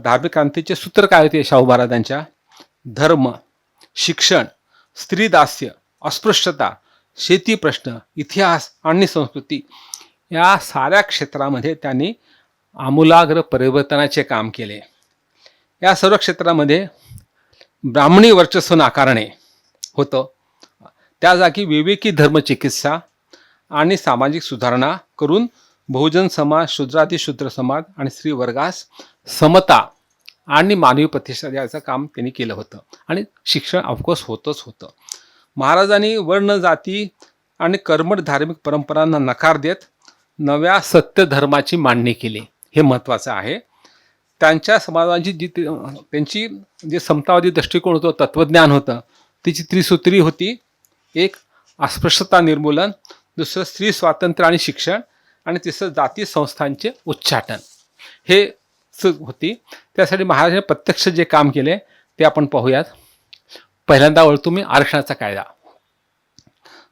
धार्मिक क्रांतीचे सूत्र काय होते? शाहू महाराजांच्या धर्म, शिक्षण, स्त्रीदास्य, अस्पृश्यता, शेती प्रश्न, इतिहास आणि संस्कृती या साऱ्या क्षेत्रामध्ये त्यांनी आमूलाग्र परिवर्तनाचे काम केले. या सर्व क्षेत्रामध्ये ब्राह्मणी वर्चस्व नाकारणे होतं, त्या जागी विवेकी धर्मचिकित्सा आणि सामाजिक सुधारणा करून बहुजन समाज, शूद्रातिशूद्र समाज आणि स्त्री वर्गास समता आणि मानवी प्रतिष्ठा द्यायचं काम त्यांनी केलं होतं. आणि शिक्षण ऑफकोर्स होतं. महाराजांनी वर्ण, जाती आणि कर्मठ धार्मिक परंपरांना नकार देत नव्या सत्य धर्माची मांडणी केली. हे महत्त्वाचं आहे. त्यांच्या समाजाची त्यांची जे समतावादी दृष्टिकोन होतं, तत्त्वज्ञान होतं, त्याची त्रिसूत्री होती. एक अस्पृश्यता निर्मूलन, दुसरं स्त्री स्वातंत्र्य आणि शिक्षण, आणि तिसरं जाती संस्थांचे उच्चाटन, हे होती. त्यासाठी महाराजांनी प्रत्यक्ष जे काम केले ते आपण पाहूयात. पहिल्यांदा वळतो मी आरक्षणाचा कायदा.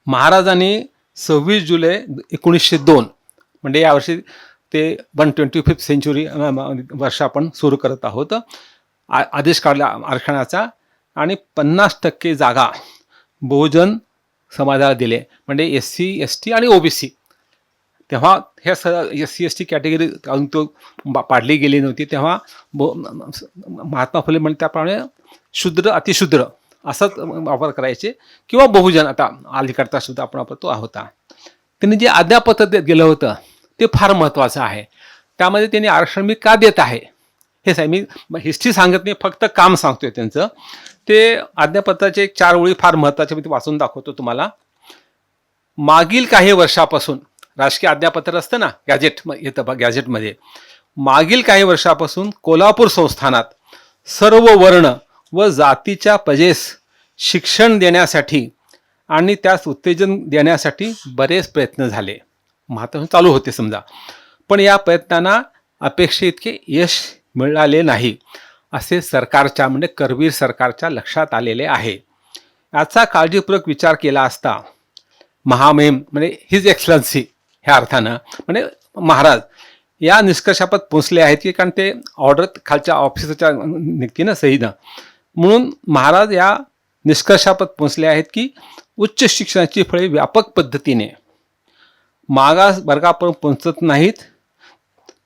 महाराजांनी 26 जुलै 1902 म्हणजे यावर्षी ते 125th सेंचुरी वर्ष आपण सुरू करत आहोत, आदेश काढला आरक्षणाचा आणि 50% जागा बहुजन समाजाला दिले, म्हणजे SC, ST आणि OBC. तेव्हा ह्या SC ST कॅटेगरी अजून तो पाडली गेली नव्हती. तेव्हा महात्मा फुले म्हणजे त्याप्रमाणे शूद्र, अतिशूद्र असाच वापर करायचे, किंवा बहुजन आता अलीकडचा सुद्धा आपण वापरतो होता. त्यांनी जे अध्यापत्र देत गेलं होतं ते फार महत्त्वाचं आहे. त्यामध्ये त्यांनी आरक्षण मी का देत आहे हे साहेब, मी हिस्ट्री सांगत नाही, फक्त काम सांगतोय त्यांचं. ते अध्यापत्राचे 4 ओळी फार महत्त्वाचे, मी ते वाचून दाखवतो तुम्हाला. मागील काही वर्षापासून राजकीय अध्यापत्र असतं ना, गॅजेट येतं बघ, गॅजेटमध्ये मागील काही वर्षापासून कोल्हापूर संस्थानात सर्व वर्ण व जातीच्या प्रजेस शिक्षण देण्यासाठी आणि त्यास उत्तेजन देण्यासाठी बरेच प्रयत्न झाले. महात्मा चालू होते समजा, पण या प्रयत्नांना अपेक्षे इतके यश मिळाले नाही असे सरकारच्या म्हणजे करवीर सरकारच्या लक्षात आलेले आहे. याचा काळजीपूर्वक विचार केला असता महामहिम म्हणजे हिज एक्सलन्सी ह्या अर्थानं म्हणजे महाराज या निष्कर्षापद पोचले आहेत की, कारण ते ऑर्डर खालच्या ऑफिसरच्या निघते ना सहीनं, म्हणून महाराज या निष्कर्षापद पोचले आहेत की उच्च शिक्षणाची फळे व्यापक पद्धतीने मागास वर्गापर्यंत पोहोचत नाहीत.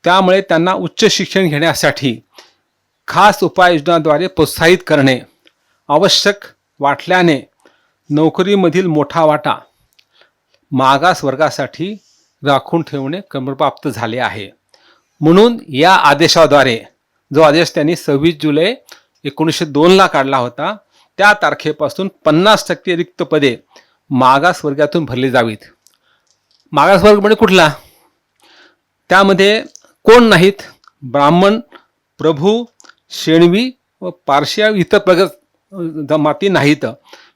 त्यामुळे त्यांना उच्च शिक्षण घेण्यासाठी खास उपाययोजनाद्वारे प्रोत्साहित करणे आवश्यक वाटल्याने नोकरीमधील मोठा वाटा मागास वर्गासाठी राखून ठेवणे क्रमप्राप्त झाले आहे. म्हणून या आदेशाद्वारे, जो आदेश त्यांनी 26 जुलै 1902 काढला होता, त्या तारखेपासून 50% रिक्त पदे मागास वर्गातून भरली जावीत. मागास वर्ग म्हणजे कुठला? त्यामध्ये कोण नाहीत? ब्राह्मण, प्रभू, शेणवी व पारशी इतर प्रगत जमाती नाहीत.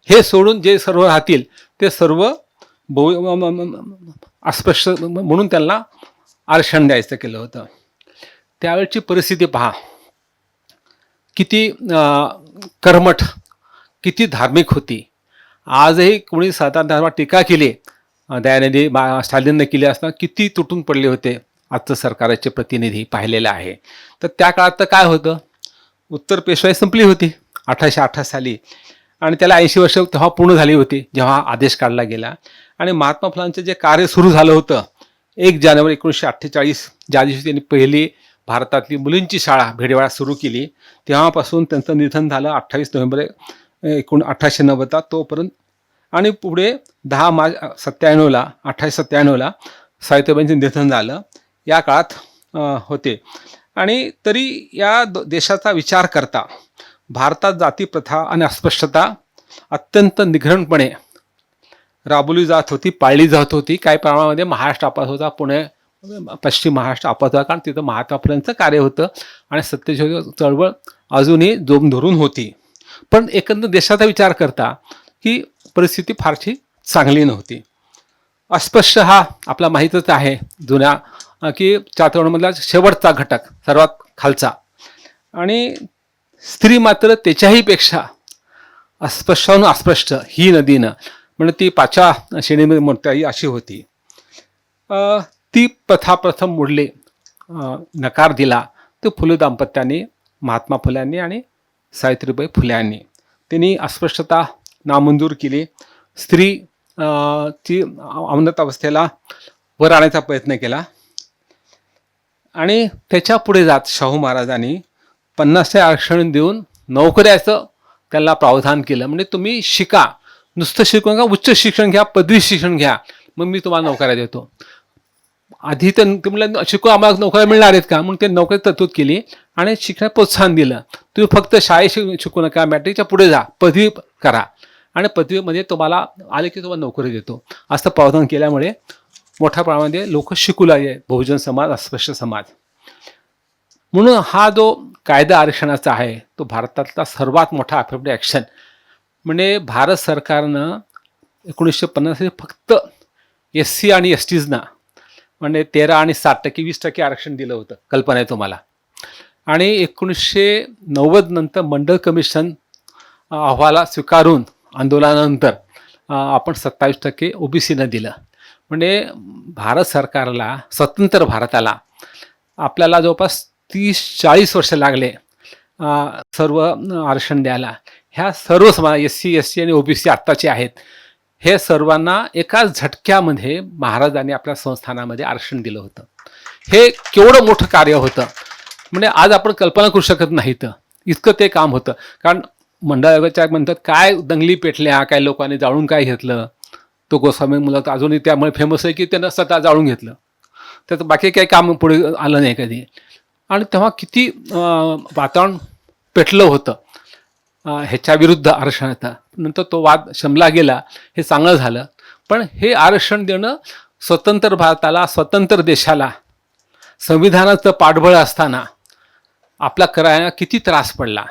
हे सोडून जे सर्व राहतील ते सर्व अस्पृश्य म्हणून त्यांना आरक्षण द्यायचं केलं होतं. त्यावेळची परिस्थिती पहा, किती कर्मठ, किती धार्मिक होती. आजही कोणी साधारण टीका केली, दयानिधी स्टालिनने केली असताना किती तुटून पडले होते आजचं सरकारचे प्रतिनिधी पाहिलेलं आहे. तर त्या काळात तर काय होतं, उत्तर पेशवाई संपली होती 1828 साली, आणि त्याला 80 वर्ष तेव्हा पूर्ण झाली होती जेव्हा आदेश काढला गेला. आणि महात्मा फुलांचं जे कार्य सुरू झालं होतं 1 जानेवारी 1948, ज्या दिवशी त्यांनी पहिली भारतातली मुलींची शाळा भेडेवाडा सुरू केली, तेव्हापासून त्यांचं निधन झालं 28 नोव्हेंबर 1890 तोपर्यंत. आणि पुढे 10 मार्च 1897ला सावित्रीबाईंचं निधन झालं या काळात होते. आणि तरी या देशाचा विचार करता भारतात जातीप्रथा आणि अस्पृश्यता अत्यंत निघृणपणे राबवली जात होती, पाळली जात होती. काही प्रमाणामध्ये महाराष्ट्र अपात होता, पुणे पश्चिम महाराष्ट्र अपात होता, कारण तिथं महात्मा फुलेंचं कार्य होतं आणि सत्यशोधक चळवळ अजूनही जोम धरून होती. पण एकंदर देशाचा विचार करता ही परिस्थिती फारशी चांगली नव्हती. अस्पृश्य हा आपला माहीतच आहे जुन्या की चातुर्वर्ण्यामधला शेवटचा घटक, सर्वात खालचा. आणि स्त्री मात्र त्याच्याही पेक्षा अस्पृश्याहून अस्पृश्य ही नदीनं, म्हणजे ती 5व्या श्रेणीमध्ये म्हणता येईल अशी होती. ती प्रथा प्रथम मोडली, नकार दिला तो फुले दाम्पत्यांनी, महात्मा फुल्यांनी आणि सावित्रीबाई फुल्यांनी. त्यांनी अस्पृश्यता नामंजूर केली. स्त्री ची अवनत अवस्थेला वर आणण्याचा प्रयत्न केला. आणि त्याच्या पुढे जात शाहू महाराजांनी 50% आरक्षण देऊन नोकऱ्याचं त्याला प्रावधान केलं. म्हणजे तुम्ही शिका, नुसतं शिकून का, उच्च शिक्षण घ्या, पदवी शिक्षण घ्या, मग मी तुम्हाला नोकऱ्या देतो. आधी तर तुम्हाला शिकून आम्हाला नोकऱ्या मिळणार आहेत का, म्हणून ते नोकरी तरतूद केली आणि शिक्षणात प्रोत्साहन दिलं. तुम्ही फक्त शाळेत शिकू नका, मॅट्रिकच्या पुढे जा, पदवी करा आणि पदवीमध्ये तुम्हाला आले की तुम्हाला नोकरी देतो, असं प्रावधान केल्यामुळे मोठ्या प्रमाणामध्ये लोक शिकू लागले, बहुजन समाज, अस्पृश्य समाज. म्हणून हा जो कायदा आरक्षणाचा आहे तो भारतातला सर्वात मोठा अफर्मेटिव्ह ॲक्शन. म्हणजे भारत सरकारनं 1950 फक्त SC आणि STजना म्हणजे 13 आणि 7%, 20% आरक्षण दिलं होतं, कल्पना आहे तुम्हाला. आणि 1990 नंतर मंडल कमिशन अहवाला स्वीकारून आंदोलनानंतर आपण 27% OBCनं दिलं. म्हणजे भारत सरकारला, स्वतंत्र भारताला आपल्याला जवळपास 30-40 वर्ष लागले सर्व आरक्षण द्यायला. ह्या सर्व समाज SC, ST आणि OBC आत्ताचे आहेत, हे सर्वांना एकाच झटक्यामध्ये महाराजांनी आपल्या संस्थानामध्ये आरक्षण दिलं होतं. हे केवढं मोठं कार्य होतं, म्हणजे आज आपण कल्पना करू शकत नाहीत इतकं ते काम होतं. कारण मंडळ आयोगाच्या म्हणतात काय दंगली पेटल्या, काय लोकांनी जाळून काय घेतलं, तो गोस्वामी मुलं अजूनही त्यामुळे फेमस आहे की त्यानं स्वतः जाळून घेतलं, त्याचं बाकी काही काम पुढे आलं नाही कधी. आणि तेव्हा किती वातावरण पेटलं होतं ह्याच्या विरुद्ध आरक्षणाचा. नंतर तो वाद शमला गेला, हे चांगलं झालं. पण हे आरक्षण देणं स्वतंत्र भारताला, स्वतंत्र देशाला, संविधानाचं पाठबळ असताना आपला करायला किती त्रास पडला.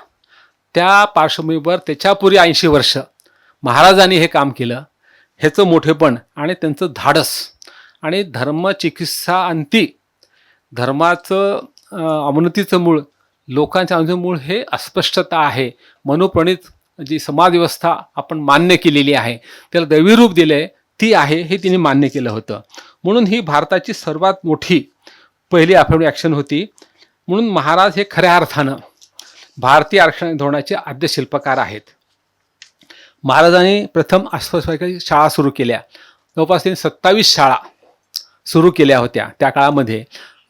त्या पार्श्वभूमीवर त्याच्यापूर्वी 80 वर्ष महाराजांनी हे काम केलं, ह्याचं मोठेपण आणि त्यांचं धाडस. आणि धर्मचिकित्सा अंती धर्माचं अवनतीचं मूळ, लोकांच्या अवनतीचं मूळ हे अस्पृश्यता आहे. मनोप्रणित जी समाजव्यवस्था आपण मान्य केलेली आहे, त्याला दैवी रूप दिले ती आहे, हे तिने मान्य केलं होतं. म्हणून ही भारताची सर्वात मोठी पहिली अफर्मेटिव्ह ॲक्शन होती. म्हणून महाराज हे खऱ्या अर्थानं भारतीय आरक्षण धोरणाचे आद्य शिल्पकार आहेत. महाराजांनी प्रथम अस्पृश्य शाळा सुरू केल्या. जवळपास त्यांनी 27 शाळा सुरू केल्या होत्या त्या काळामध्ये.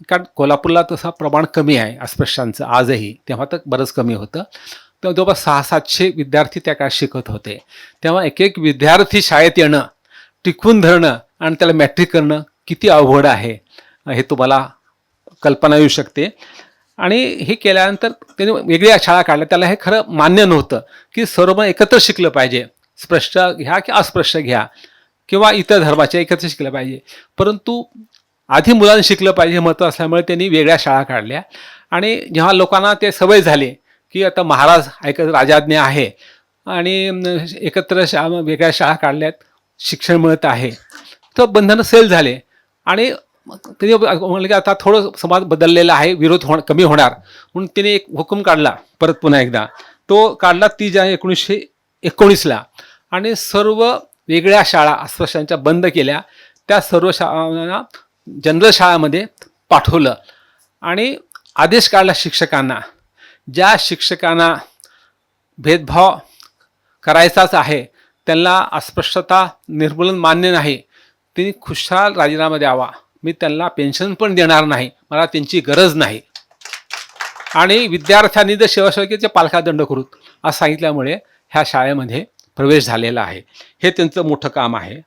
कारण कोल्हापूरला तसं प्रमाण कमी आहे अस्पृश्यांचं आजही, तेव्हा तर बरंच कमी होतं. तेव्हा जवळपास 600-700 विद्यार्थी त्या काळात शिकत होते. तेव्हा एक विद्यार्थी शाळेत येणं, टिकवून धरणं आणि त्याला मॅट्रिक करणं किती अवघड आहे हे तुम्हाला कल्पना येऊ शकते. आणि हे केल्यानंतर त्यांनी वेगळ्या शाळा काढल्या. त्याला हे खरं मान्य नव्हतं की सर्व एकत्र शिकलं पाहिजे, स्पृश्य घ्या की अस्पृश्य घ्या किंवा इतर धर्माचे एकत्र शिकलं पाहिजे. परंतु आधी मुलांनी शिकलं पाहिजे महत्त्व असल्यामुळे त्यांनी वेगळ्या शाळा काढल्या. आणि जेव्हा लोकांना ते सवय झाली की आता महाराज राजाज्ञा आहे आणि एकत्र वेगळ्या शाळा काढल्यात, शिक्षण मिळत आहे, तर बंधनं सैल झाले. आणि त्यांनी म्हणलं की आता थोडं समाज बदललेला आहे, विरोध कमी होणार, म्हणून त्याने एक हुकूम काढला परत पुन्हा एकदा. तो काढला 30 जानेवारी 1919ला. आणि सर्व वेगळ्या शाळा अस्पृश्यांच्या बंद केल्या. त्या सर्व शाळांना जनरल शाळामध्ये पाठवलं. आणि आदेश काढला शिक्षकांना, ज्या शिक्षकांना भेदभाव करायचाच आहे, त्यांना अस्पृश्यता निर्मूलन मान्य नाही, त्यांनी खुशाल राजीनामा द्यावा, मी त्यांना पेन्शन पण देणार नाही, मला त्यांची गरज नाही. आणि विद्यार्थ्यांनी जर शिवशाखेच्या पालका दंड करू असं सांगितल्यामुळे ह्या शाळेमध्ये प्रवेश झालेला आहे. हे त्यांचं मोठं काम आहे.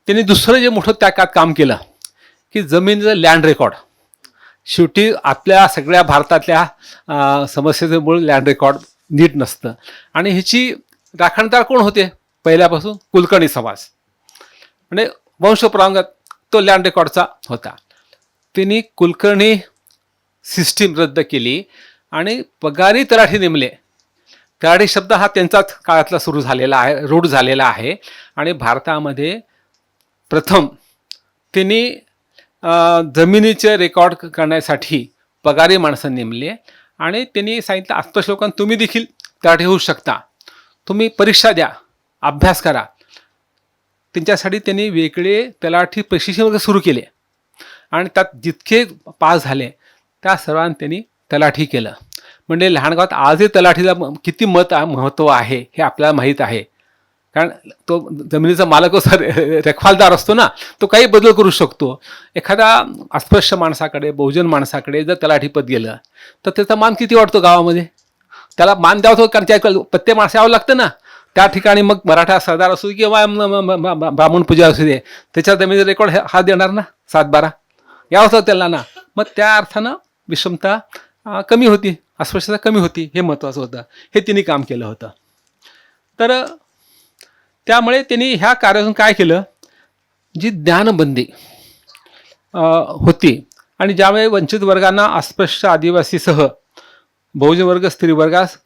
त्यांनी दुसरं जे मोठं त्या काळात काम केलं की जमिनीचं लँड रेकॉर्ड. शेवटी आपल्या सगळ्या भारतातल्या समस्येचं मूळ लँड रेकॉर्ड नीट नसतं आणि ह्याची राखणदार कोण होते पहिल्यापासून? कुलकर्णी समाज. म्हणजे वंशपरंपरागत तो लँड रेकॉर्डचा होता. त्यांनी कुलकर्णी सिस्टीम रद्द केली आणि पगारी तलाठी नेमले. तलाठी शब्द हा त्यांचाच काळातला सुरू झालेला आहे, रूढ झालेला आहे. आणि भारतामध्ये प्रथम त्यांनी जमिनीचे रेकॉर्ड करण्यासाठी पगारी माणसं नेमले आणि त्यांनी सांगितलं अस्पृश्य लोकांना तुम्ही देखील तलाठी होऊ शकता, तुम्ही परीक्षा द्या, अभ्यास करा. त्यांच्यासाठी त्यांनी वेगळे तलाठी प्रशिक्षण वगैरे सुरू केले आणि त्यात जितके पास झाले त्या सर्वांनी त्यांनी तलाठी केलं. म्हणजे लहान गावात आजही तलाठीला किती महत्त्व आहे हे आपल्याला माहीत आहे. कारण तो जमिनीचा मालक असा रखवालदार असतो ना, तो काही बदल करू शकतो. एखाद्या अस्पृश्य माणसाकडे, बहुजन माणसाकडे जर तलाठीपद गेलं तर त्याचा मान किती वाटतो गावामध्ये? त्याला मान द्यावा होतो, कारण त्या पत्ते माणसं यावं लागतं ना. त्या ठिकाणी मग मराठा सरदार असू किंवा ब्राह्मण पूजा असू दे, त्याच्या जमिनीचा रेकॉर्ड हा देणार ना, 7-12 यावं होतं त्याला ना. मग त्या अर्थानं विषमता कमी होती, अस्पृश्यता कमी होती. हे महत्त्वाचं होतं. हे तिने काम केलं होतं. तर त्यामुळे त्यांनी ह्या कार्यातून काय केलं, जी ज्ञानबंदी होती आणि ज्यामुळे वंचित वर्गांना अस्पृश्य आदिवासीसह बहुजन वर्ग स्त्री वर्गास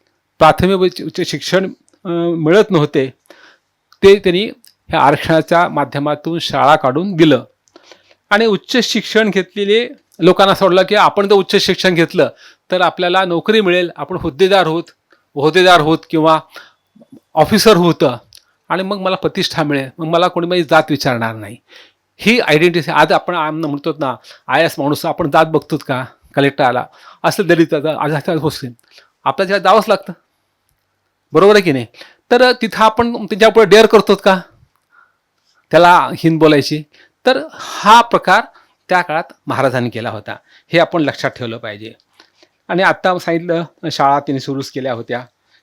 प्राथमिक शिक्षण मिळत नव्हते, ते त्यांनी ह्या आरक्षणाच्या माध्यमातून शाळा काढून दिलं. आणि उच्च शिक्षण घेतलेले लोकांना सोडलं की आपण जर उच्च शिक्षण घेतलं तर आपल्याला नोकरी मिळेल, आपण होद्देदार होत किंवा ऑफिसर होतं आणि मग मला प्रतिष्ठा मिळेल, मग मला कोणी माझी जात विचारणार नाही. ही आयडेंटिटी आज आपण म्हणतो ना, IAS माणूस आपण जात बघतो का, कलेक्टर आला असं दलित आज मुस्लिम आपल्या त्याला जावंच लागतं, बरोबर आहे की नाही? तर तिथं आपण त्याच्यापुढे डेअर करतो का त्याला हिंद बोलायची? तर हा प्रकार त्या काळात महाराजांनी केला होता, हे आपण लक्षात ठेवलं पाहिजे. आणि आत्ता सांगितलं शाळा त्यांनी सुरूच केल्या होत्या,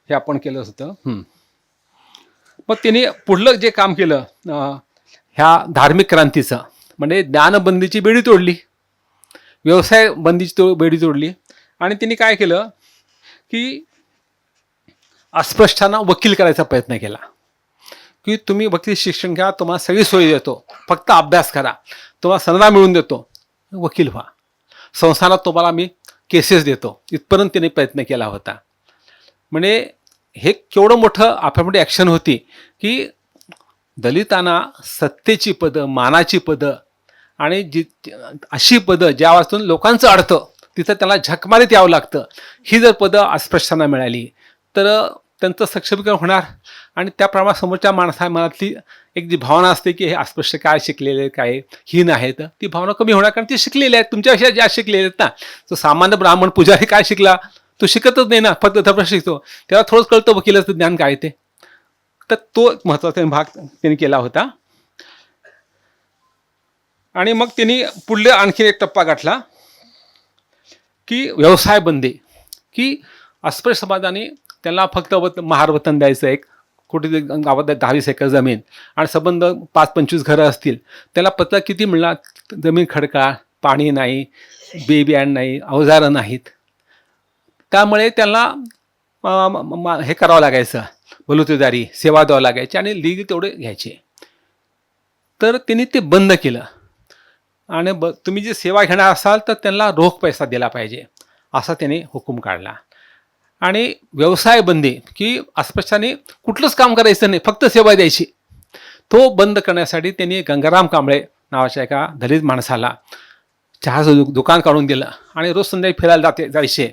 हे आपण केलं होतं. मग त्यांनी पुढलं जे काम केलं ह्या धार्मिक क्रांतीचं, म्हणजे ज्ञानबंदीची बेडी तोडली, व्यवसाय बंदीची बेडी तोडली. आणि त्यांनी काय केलं की अस्पृश्यांना वकील करायचा प्रयत्न केला की तुम्ही वकील शिक्षण घ्या, तुम्हाला सगळी सोयी देतो, फक्त अभ्यास करा, तुम्हाला सनदा मिळवून देतो, वकील व्हा, संस्थानात तुम्हाला मी केसेस देतो, इथपर्यंत त्यांनी प्रयत्न केला होता. म्हणजे हे केवढं मोठं आपल्यामध्ये ॲक्शन होती की दलितांना सत्तेची पदं, मानाची पदं आणि अशी पदं ज्या वाचून लोकांचं अडतं तिथं त्याला झकमारीत यावं लागतं, ही जर पदं अस्पृश्यांना मिळाली तर त्यांचं सक्षमीकरण होणार. आणि त्याप्रमाणे समोरच्या मनातली एक जी भावना असते की हे अस्पृश्य काय शिकलेले काय हीन आहेत, ती भावना कमी होणार, कारण ते शिकलेले आहेत, तुमच्यापेक्षा ज्या शिकलेले आहेत ना. तो सामान्य ब्राह्मण पुजारी काय शिकला, तो शिकतच नाही ना, फक्त धर्मशास्त्र शिकतो, त्याला थोडंच कळतं वकिलाचं ज्ञान काय ते. तर तो महत्त्वाचा भाग त्यांनी केला होता. आणि मग त्यांनी पुढले आणखी एक टप्पा गाठला की व्यवसाय बंदी, की अस्पृश्य समाजाने त्याला फक्त महार वतन द्यायचं, एक कुठे गावात 10-20 एकर जमीन आणि संबंध 5-25 घरं असतील, त्याला पत्र किती मिळणार, जमीन खडकाळ, पाणी नाही, बियाणं नाही, अवजारं नाहीत. त्यामुळे त्यांना हे करावं लागायचं, बलुतेदारी सेवा द्यावं लागायची आणि लीग तेवढे घ्यायचे. तर त्यांनी ते बंद केलं. आणि तुम्ही जे सेवा घेणार असाल तर त्यांना रोख पैसा दिला पाहिजे, असा त्याने हुकूम काढला. आणि व्यवसाय बंदी, की अस्पृश्यांनी कुठलंच काम करायचं नाही, फक्त सेवा द्यायची, तो बंद करण्यासाठी त्यांनी गंगाराम कांबळे नावाच्या एका दलित माणसाला चहाचं दुकान काढून दिलं आणि रोज संध्याकाळी फिरायला जायचे,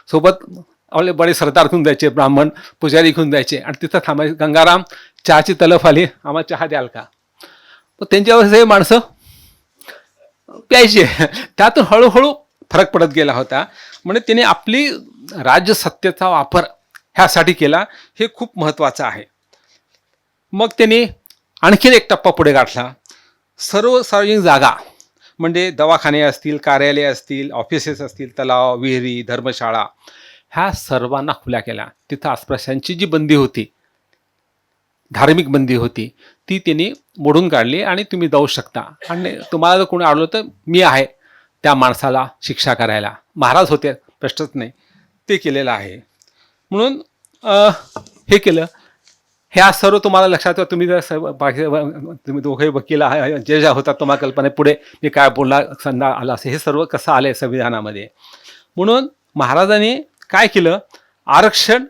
सोबत आपले बडे सरदार घेऊन जायचे, ब्राह्मण पुजारी घेऊन जायचे आणि तिथं थांबायचे. गंगाराम चहाची तलफ आली, आम्हाला चहा द्याल का? तर त्यांच्यावर हे माणसं प्यायचे. त्यातून हळूहळू फरक पडत गेला होता. म्हणजे त्याने आपली राज्यसत्तेचा वापर ह्यासाठी केला, हे खूप महत्त्वाचं आहे. मग त्यांनी आणखीन एक टप्पा पुढे गाठला. सर्व सार्वजनिक जागा म्हणजे दवाखाने असतील, कार्यालय असतील, ऑफिसेस असतील, तलाव, विहिरी, धर्मशाळा ह्या सर्वांना खुल्या केल्या. तिथं अस्पृश्यांची जी बंदी होती, धार्मिक बंदी होती, ती त्यांनी मोडून काढली आणि तुम्ही जाऊ शकता आणि तुम्हाला जर कोणी आढळलं तर मी आहे त्या माणसाला शिक्षा करायला. महाराज होते, प्रश्नच नाही, ते केलेलं आहे. म्हणून हे केलं. ह्या सर्व तुम्हाला लक्षात ठेवा. तुम्ही जर तुम्ही दोघे वकील जे ज्या होतात तुम्हाला कल्पना पुढे मी काय बोलला संधा आला असे, हे सर्व कसं आलं आहे संविधानामध्ये. म्हणून महाराजांनी काय केलं, आरक्षण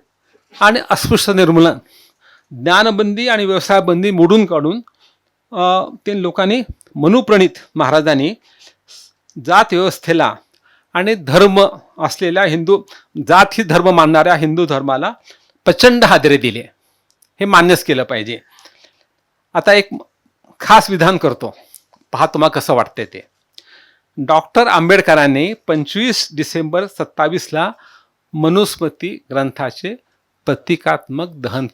आणि अस्पृश्य निर्मूलन, ज्ञानबंदी आणि व्यवसायबंदी मोडून काढून ते लोकांनी मनुप्रणित महाराजांनी जात व्यवस्थेला आणि धर्म असलेल्या हिंदू जात ही धर्म मानणाऱ्या हिंदू धर्माला प्रचंड हादरे दिले. हे मान्यच केलं पाहिजे. आता एक खास विधान करतो, पहा तुम्हाला कसं वाटतंय ते. डॉक्टर आंबेडकरांनी 25 डिसेंबर 27ला मनुस्मृती ग्रंथाचे प्रतिकात्मक दहन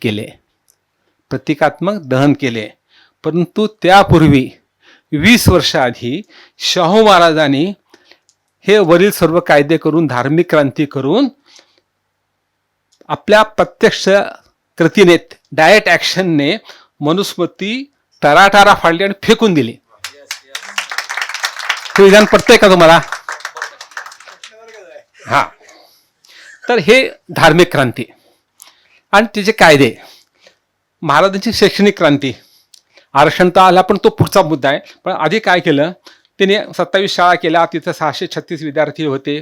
केले. परंतु त्यापूर्वी 20 वर्ष आधी शाहू महाराजांनी हे वरील सर्व कायदे करून धार्मिक क्रांती करून आपल्या प्रत्यक्ष कृतीने डायरेक्ट ॲक्शनने मनुस्मृती तराटारा फाडली आणि फेकून दिली. हे विधान पटतंय का तुम्हाला? हा. तर हे धार्मिक क्रांती आणि त्याचे कायदे, महाराजांची शैक्षणिक क्रांती, आरक्षण तर आला पण तो पुढचा मुद्दा आहे. पण आधी काय केलं त्याने, 27 शाळा केल्या, तिथं 636 विद्यार्थी होते,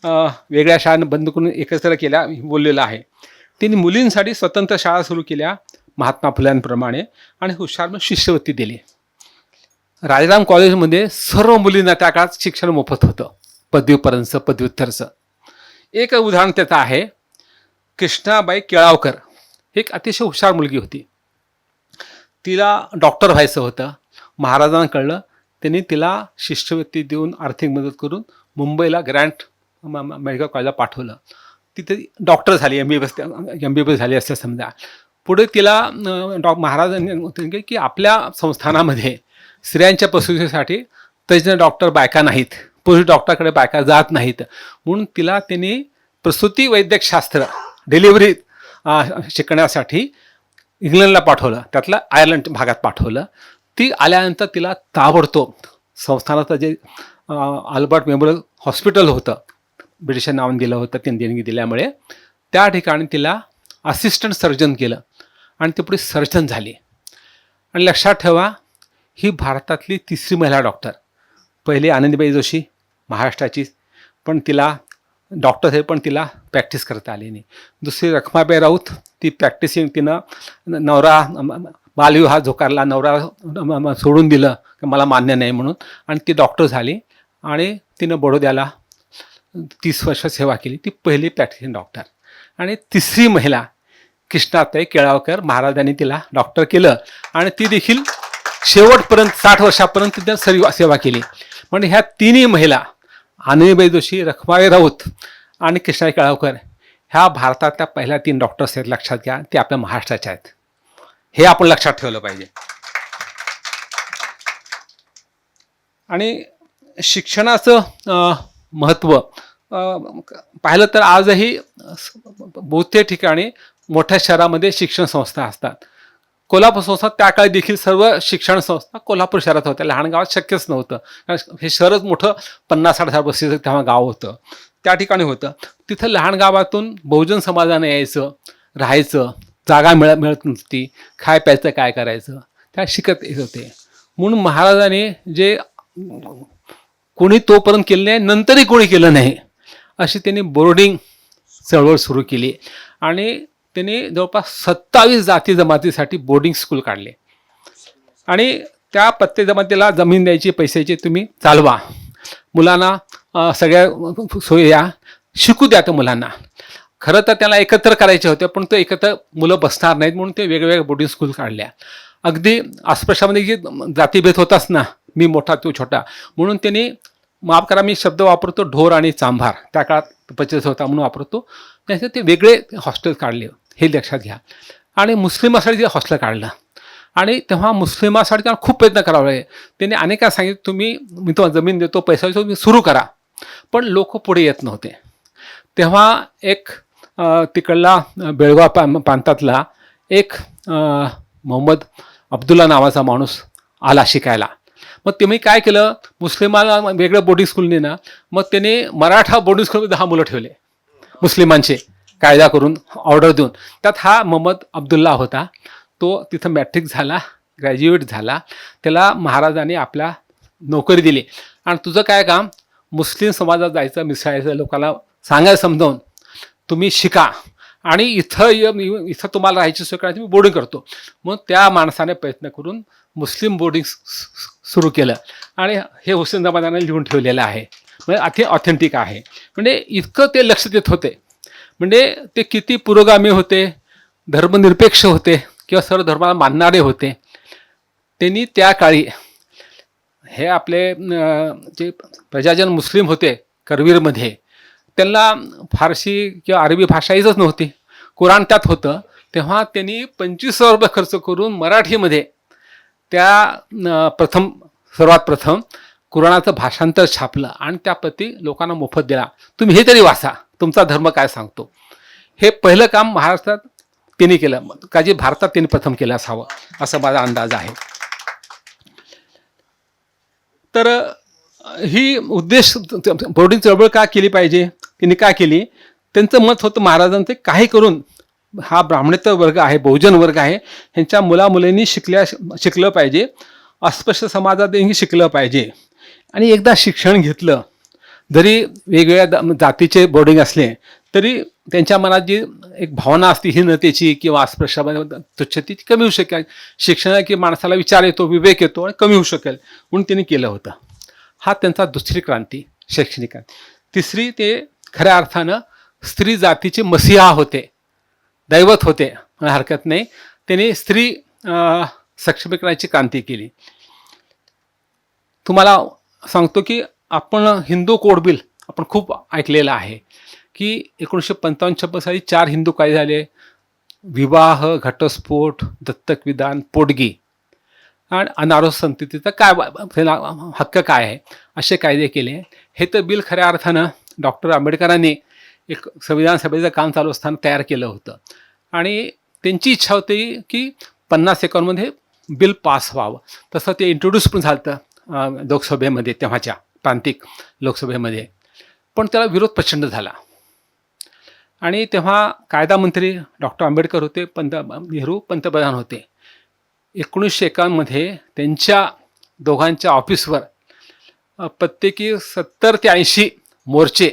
वेगळ्या शाळा बंद करून एकत्र केल्या बोललेलं आहे. त्यांनी मुलींसाठी स्वतंत्र शाळा सुरू केल्या महात्मा फुल्यांप्रमाणे आणि हुशार शिष्यवृत्ती दिली. राजाराम कॉलेजमध्ये सर्व मुलींना त्या काळात शिक्षण मोफत होतं, पदवीपर्यंतचं पदव्युत्तरचं. एक उदाहरण त्याचं आहे, कृष्णाबाई केळावकर, एक अतिशय हुशार मुलगी होती. तिला डॉक्टर व्हायचं होतं. महाराजांना कळलं, त्यांनी तिला शिष्यवृत्ती देऊन आर्थिक मदत करून मुंबईला ग्रँट मेडिकल कॉलेजला पाठवलं. तिथे डॉक्टर झाली, MBBS झाली असं समजा. पुढे तिला महाराजांनी की आपल्या संस्थानामध्ये स्त्रियांच्या प्रसूतीसाठी तज्ज्ञ डॉक्टर बायका नाहीत, पुरुष डॉक्टरकडे बायका जात नाहीत, म्हणून तिला त्यांनी प्रसूती वैद्यकशास्त्र डिलिव्हरी शिकण्यासाठी इंग्लंडला पाठवलं, त्यातलं आयर्लंड भागात पाठवलं. ती आल्यानंतर तिला ताबडतोब संस्थानाचं जे अल्बर्ट मेमोरियल हॉस्पिटल होतं, ब्रिटिशांनी नाव दिलं होतं, त्यांनी देणगी दिल्यामुळे त्या ठिकाणी तिला असिस्टंट सर्जन केलं आणि ती पुढे सर्जन झाली. आणि लक्षात ठेवा, ही भारतातली 3री महिला डॉक्टर. पहिली आनंदीबाई जोशी महाराष्ट्राची, पण तिला डॉक्टर आहे पण तिला प्रॅक्टिस करता आली नाही. दुसरी रखमाबाई राऊत, ती प्रॅक्टिसिंग, तिनं नवरा बालविवाह झोकारला, नवरा सोडून दिलं मला मान्य नाही म्हणून, आणि ती डॉक्टर झाली आणि तिनं बडोद्याला 30 वर्ष सेवा केली. ती पहिली प्रॅक्टिसिंग डॉक्टर. आणि 3री महिला कृष्णाताई केळावकर, महाराजांनी तिला डॉक्टर केलं आणि ती देखील शेवटपर्यंत 60 वर्षापर्यंत तिने सेवा केली. म्हणजे ह्या 3ही महिला, आनंदीबाई जोशी, रखमाबाई राऊत आणि कृष्णाताई केळावकर, ह्या भारतातल्या पहिल्या 3 डॉक्टर्स आहेत. लक्षात घ्या, ते आपल्या महाराष्ट्राच्या आहेत. हे आपण लक्षात ठेवलं पाहिजे. आणि शिक्षणाचं महत्त्व पाहिलं तर आजही बहुतेक ठिकाणी मोठ्या शहरामध्ये शिक्षण संस्था असतात. कोल्हापूर संस्था त्या काळी देखील सर्व शिक्षण संस्था कोल्हापूर शहरात होत्या, लहान गावात शक्यच नव्हतं. हे शहरच मोठं 50-60 बसीचं तेव्हा गाव होतं, त्या ठिकाणी होतं. तिथं लहान गावातून बहुजन समाजाने यायचं, राहायचं, जागा मिळत नसती, खाय प्यायचं काय करायचं, त्या शिकत येत होते. म्हणून महाराजांनी जे कोणी तोपर्यंत केलं नाही, नंतरही कोणी केलं नाही, अशी त्यांनी बोर्डिंग चळवळ सुरू केली आणि त्यांनी जवळपास 27 जाती जमातीसाठी बोर्डिंग स्कूल काढले. आणि त्या प्रत्येक जमातीला जमीन द्यायची, पैशाची, तुम्ही चालवा, मुलांना सगळ्या सोयी या, शिकू द्या त्या मुलांना. खरं तर त्याला एकत्र करायचे होते, पण ते एकत्र मुलं बसणार नाहीत म्हणून ते वेगवेगळ्या बोर्डिंग स्कूल काढल्या. अगदी अस्पृश्यामध्ये जी जातीभेद होताच ना, मी मोठा तो छोटा, म्हणून त्यांनी, माफ करा मी शब्द वापरतो, ढोर आणि चांभार, त्या काळात पचत होता म्हणून वापरतो, त्याचे ते वेगळे हॉस्टेल काढले, हे लक्षात घ्या. आणि मुस्लिमासाठी ते हॉस्टेल काढलं. आणि तेव्हा मुस्लिमासाठी त्यांना खूप प्रयत्न करावे लागले. त्यांनी अनेका सांगितलं, तुम्ही, मी तुम्हाला जमीन देतो, पैसा देतो, तुम्ही सुरू करा. पण लोक पुढे येत नव्हते. तेव्हा एक तिकडला बेळगाव प्रांतातला एक मोहम्मद अब्दुल्ला नावाचा माणूस आला शिकायला. मग तुम्ही काय केलं, मुस्लिमांना वेगळं बोर्डिंग स्कूलने ना, मग त्याने मराठा बोर्डिंग स्कूलमध्ये 10 मुलं ठेवले मुस्लिमांचे, कायदा करून ऑर्डर देऊन. त्यात हा मोहम्मद अब्दुल्ला होता. तो तिथं मॅट्रिक झाला, ग्रॅज्युएट झाला. त्याला महाराजांनी आपल्या नोकरी दिली. आणि तुझं काय काम, मुस्लिम समाजात जायचं, मिसळायचं, लोकांना सांगायचं समजावून तुम्ही शिका आणि इथं तुम्हाला राहायची सोय करायची, मी बोर्डिंग करतो. मग त्या माणसाने प्रयत्न करून मुस्लिम बोर्डिंग सुरू केलं आणि हे हुसेन जमादाने लिहून ठेवलेलं आहे. म्हणजे ते ऑथेंटिक आहे. म्हणजे इतकं ते लक्ष देत होते. म्हणजे ते किती पुरोगामी होते, धर्मनिरपेक्ष होते किंवा सर्व धर्माला मानणारे होते. त्यांनी त्या काळी हे आपले जे प्रजाजन मुस्लिम होते करवीरमध्ये, त्यांना फारसी किंवा अरबी भाषा येतच नव्हती, कुराण त्यात होतं. तेव्हा त्यांनी 25,000 रुपये खर्च करून मराठीमध्ये त्या सर्वात प्रथम कुराणाचं भाषांतर छापलं आणि त्याप्रती लोकांना मोफत दिला. तुम्ही हे तरी वाचा, तुमचा धर्म काय सांगतो. हे पहिलं काम महाराष्ट्रात त्यांनी केलं, का जे भारतात त्यांनी प्रथम केलं असावं असा माझा अंदाज आहे. तर ही उद्देश बोर्डिंग चळवळ का केली पाहिजे, त्यांनी काय केली, त्यांचं मत होतं महाराजांचे काही करून हा ब्राह्मणेतर वर्ग आहे, बहुजन वर्ग आहे, ह्यांच्या मुलामुलींनी शिकलं पाहिजे, अस्पृश्य समाजातही शिकलं पाहिजे. आणि एकदा शिक्षण घेतलं, जरी वेगवेगळ्या जातीचे बोर्डिंग असले तरी त्यांच्या मनात जी एक भावना असते हीनतेची किंवा अस्पृश्यामध्ये तुच्छतेची, ती कमी होऊ शकेल. शिक्षणा की माणसाला विचार येतो, विवेक येतो आणि कमी होऊ शकेल म्हणून त्यांनी केलं होतं. हा त्यांचा दुसरी क्रांती, शैक्षणिक क्रांती. तिसरी, ते खऱ्या अर्थानं स्त्री जातीचे मसीहा होते, दैवत होते, हरकत नाही. त्यांनी स्त्री सक्षमीकरणाची क्रांती केली. तुम्हाला सांगतो की आपण हिंदू कोड बिल आपण खूप ऐकलेलं आहे की 1955-56 साली 4 हिंदू कायदे झाले. विवाह, घटस्फोट, दत्तक विधान, पोटगी आणि अनारोस संततीचा काय हक्क काय आहे, असे कायदे केले. हे तर बिल खऱ्या अर्थानं डॉक्टर आंबेडकरांनी एक संविधान सभेचं काम चालू असताना तयार केलं होतं. आणि त्यांची इच्छा होती की 50 सेकंडमध्ये बिल पास व्हावं. तसं ते इंट्रोड्यूस पण झालं लोकसभेमध्ये, तेव्हाच्या प्रांतिक लोकसभेमध्ये. पण त्याला विरोध प्रचंड झाला. आणि तेव्हा कायदा मंत्री डॉक्टर आंबेडकर होते, नेहरू पंतप्रधान होते. 1951 मध्ये त्यांच्या दोघांच्या ऑफिसवर प्रत्येकी 70 ते 80 मोर्चे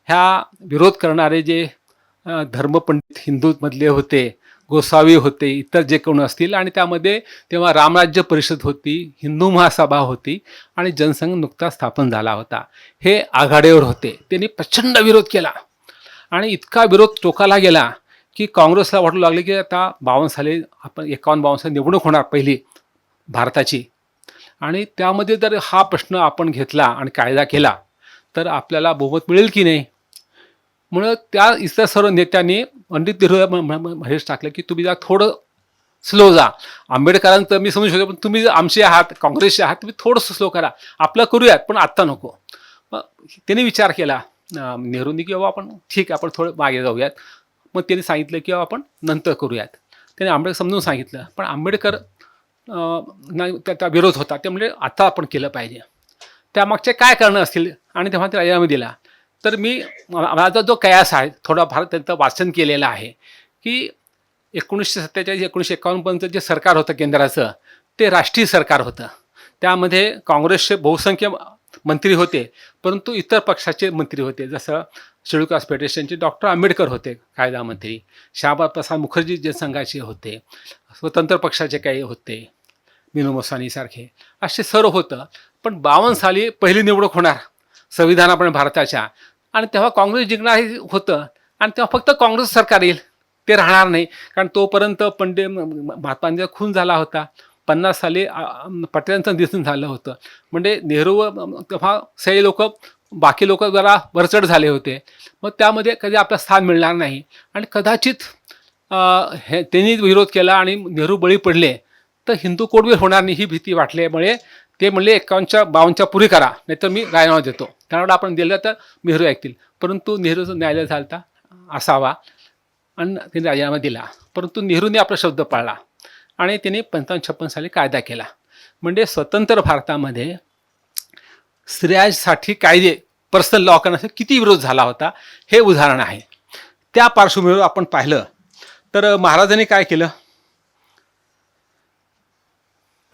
ह्या विरोध करणारे जे धर्मपंडित हिंदूमधले होते, गोसावी होते, इतर जे कोण असतील. आणि त्यामध्ये तेव्हा रामराज्य परिषद होती, हिंदू महासभा होती आणि जनसंघ नुकताच स्थापन झाला होता. हे आघाडीवर होते. त्यांनी प्रचंड विरोध केला आणि इतका विरोध टोकाला गेला की काँग्रेसला वाटू लागले की आता 52 साली आपण 51-52 साली निवडणूक होणार पहिली भारताची, आणि त्यामध्ये जर हा प्रश्न आपण घेतला आणि कायदा केला तर आपल्याला बहुमत मिळेल की नाही. म्हणून त्या इतर सर्व नेत्यांनी पंडित नेहरू हेच टाकलं की तुम्ही जा थोडं स्लो जा. आंबेडकरांचं मी समजू शकतो, पण तुम्ही आमचे आहात, काँग्रेसचे आहात, तुम्ही थोडंसं स्लो करा, आपलं करूयात पण आत्ता नको. मग त्यांनी विचार केला नेहरूंनी की बाबा आपण ठीक आहे, आपण थोडं मागे जाऊयात. मग त्यांनी सांगितलं की आपण नंतर करूयात. त्याने आंबेडकर समजून सांगितलं, पण आंबेडकर नाही, त्याचा विरोध होता. ते म्हणजे आता आपण केलं पाहिजे. त्यामागचे काय कारणं असतील आणि तेव्हा ते राजीनामा दिला. तर मी माझा जो कयास आहे थोडाफार त्यांचं वाचन केलेलं आहे की 1947-1951 पर्यंत जे सरकार होतं केंद्राचं, ते राष्ट्रीय सरकार होतं. त्यामध्ये काँग्रेसचे बहुसंख्य मंत्री होते, परंतु इतर पक्षाचे मंत्री होते. जसं शेड्यूल कास्ट फेडरेशनचे डॉक्टर आंबेडकर होते कायदा मंत्री, श्यामा प्रसाद मुखर्जी जनसंघाचे होते, स्वतंत्र पक्षाचे काही होते, मीनू मसानीसारखे, असे सर्व होतं. पण 52 साली पहिली निवडणूक होणार संविधानाप्रमाणे भारताच्या, आणि तेव्हा काँग्रेस जिंकणार होतं. आणि तेव्हा फक्त काँग्रेस सरकार येईल, ते राहणार नाही. कारण तोपर्यंत पंडित महात्मा गांधीचा खून झाला होता. 50 साली पटेलांचं निधन झालं होतं. म्हणजे नेहरू तेव्हा सगळे लोक, बाकी लोक जरा वरचढ झाले होते. मग त्यामध्ये कधी आपलं स्थान मिळणार नाही. आणि कदाचित त्यांनी विरोध केला आणि नेहरू बळी पडले तर हिंदू कोडबिल होणार नाही ही भीती वाटल्यामुळे ते म्हणले 51-52च्या पुरी करा, नाहीतर मी राजीनामा देतो. त्यामुळे आपण दिलं तर नेहरू ऐकतील. परंतु नेहरूचं न्यायालय झालता असावा आणि त्यांनी राजीनामा दिला. परंतु नेहरूने आपला शब्द पाळला आणि त्यांनी 55-56 साली कायदा केला. म्हणजे स्वतंत्र भारतामध्ये स्त्रियांसाठी कायदे पर्सनल लॉ करण्यासाठी किती विरोध झाला होता हे उदाहरण आहे. त्या पार्श्वभूमीवर आपण पाहिलं तर महाराजांनी काय केलं,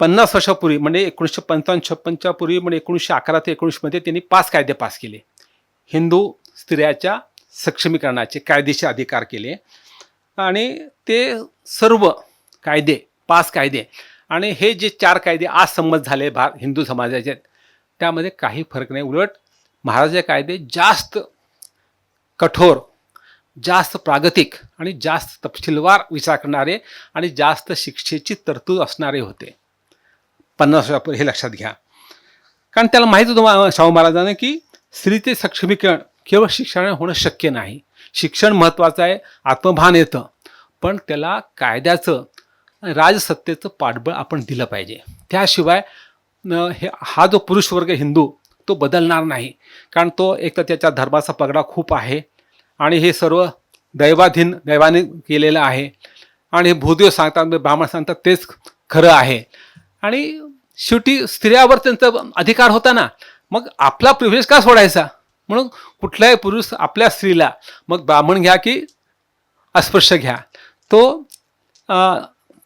50 वर्षापूर्वी म्हणजे 1955-56च्या पूर्वी म्हणजे 1911 ते 19मध्ये त्यांनी 5 कायदे पास केले. हिंदू स्त्रियाच्या सक्षमीकरणाचे कायदेशीर अधिकार केले आणि ते सर्व कायदे 5 कायदे आणि हे जे 4 कायदे आज संमत झाले हिंदू समाजाचे त्यामध्ये काही फरक नाही. उलट महाराजांचे कायदे जास्त कठोर, जास्त प्रागतिक आणि जास्त तपशीलवार विचार करणारे आणि जास्त शिक्षेची तरतूद असणारे होते. 50 वर्षापूर्वी हे लक्षात घ्या. कारण त्याला माहीत होतं शाहू महाराजांना की स्त्रीचे सक्षमीकरण केवळ शिक्षणाने होणं शक्य नाही. शिक्षण महत्त्वाचं आहे, आत्मभान येतं, पण त्याला कायद्याचं राजसत्तेचं पाठबळ आपण दिलं पाहिजे. त्याशिवाय हा जो पुरुष वर्ग हिंदू तो बदलणार नाही. कारण तो एक तर त्याच्या धर्माचा पगडा खूप आहे आणि हे सर्व दैवाने केलेलं आहे आणि भूदेव सांगतात, ब्राह्मण सांगतात तेच खरं आहे. आणि शेवटी स्त्रियावर त्यांचा अधिकार होता ना, मग आपला प्रिव्हिलेज का सोडायचा. म्हणून कुठलाही पुरुष आपल्या स्त्रीला मग ब्राह्मण घ्या की अस्पृश्य घ्या, तो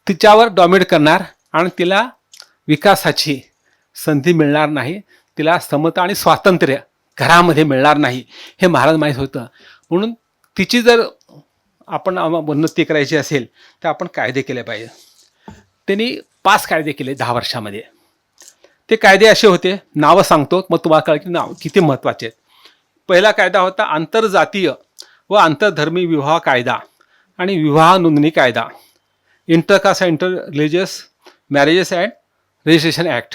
तिच्यावर डॉमिनेट करणार आणि तिला विकासाची संधी मिळणार नाही, तिला समता आणि स्वातंत्र्य घरामध्ये मिळणार नाही हे महाराज माहीत होतं. म्हणून तिची जर आपण उन्नती करायची असेल तर आपण कायदे केले पाहिजे. त्यांनी 5 कायदे केले 10 वर्षामध्ये. ते कायदे असे होते, नावं सांगतो मग तुम्हाला कळेल की नाव किती महत्त्वाचे आहेत. पहिला कायदा होता आंतरजातीय व आंतरधर्मी विवाह कायदा आणि विवाह नोंदणी कायदा, intercaste inter religious marriages and registration act.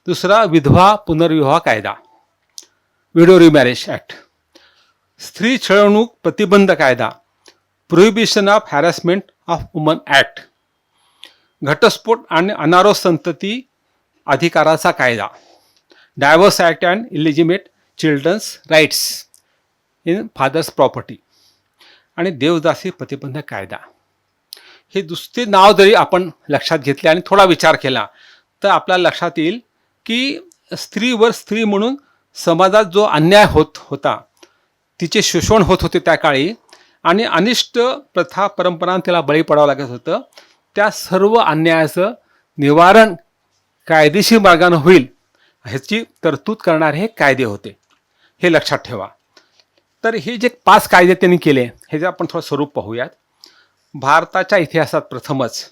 दुसरा विधवा पुनर्विवाह कायदा, विडो रिमॅरेज ॲक्ट. स्त्री छळवणूक प्रतिबंध कायदा, prohibition of harassment of woman act. घटस्फोट आणि अनारोग्य संतती अधिकाराचा कायदा, divorce act and illegitimate children's rights in father's property आणि देवदासी प्रतिबंध कायदा. हे दुसरे नाव जरी आपण लक्षात घेतले आणि थोडा विचार केला तर आपल्याला लक्षात येईल की स्त्रीवर स्त्री म्हणून समाजात जो अन्याय होत होता, तिचे शोषण होत होते त्या काळी आणि अनिष्ट प्रथा परंपरांना तिला बळी पडावं लागत होतं, त्या सर्व अन्यायाचं निवारण कायदेशीर मार्गाने होईल ह्याची तरतूद करणारे हे कायदे होते. हे लक्षात ठेवा. तर हे जे 5 कायदे त्यांनी केले हे आपण थोडं स्वरूप पाहूयात. भारताच्या इतिहासात प्रथमच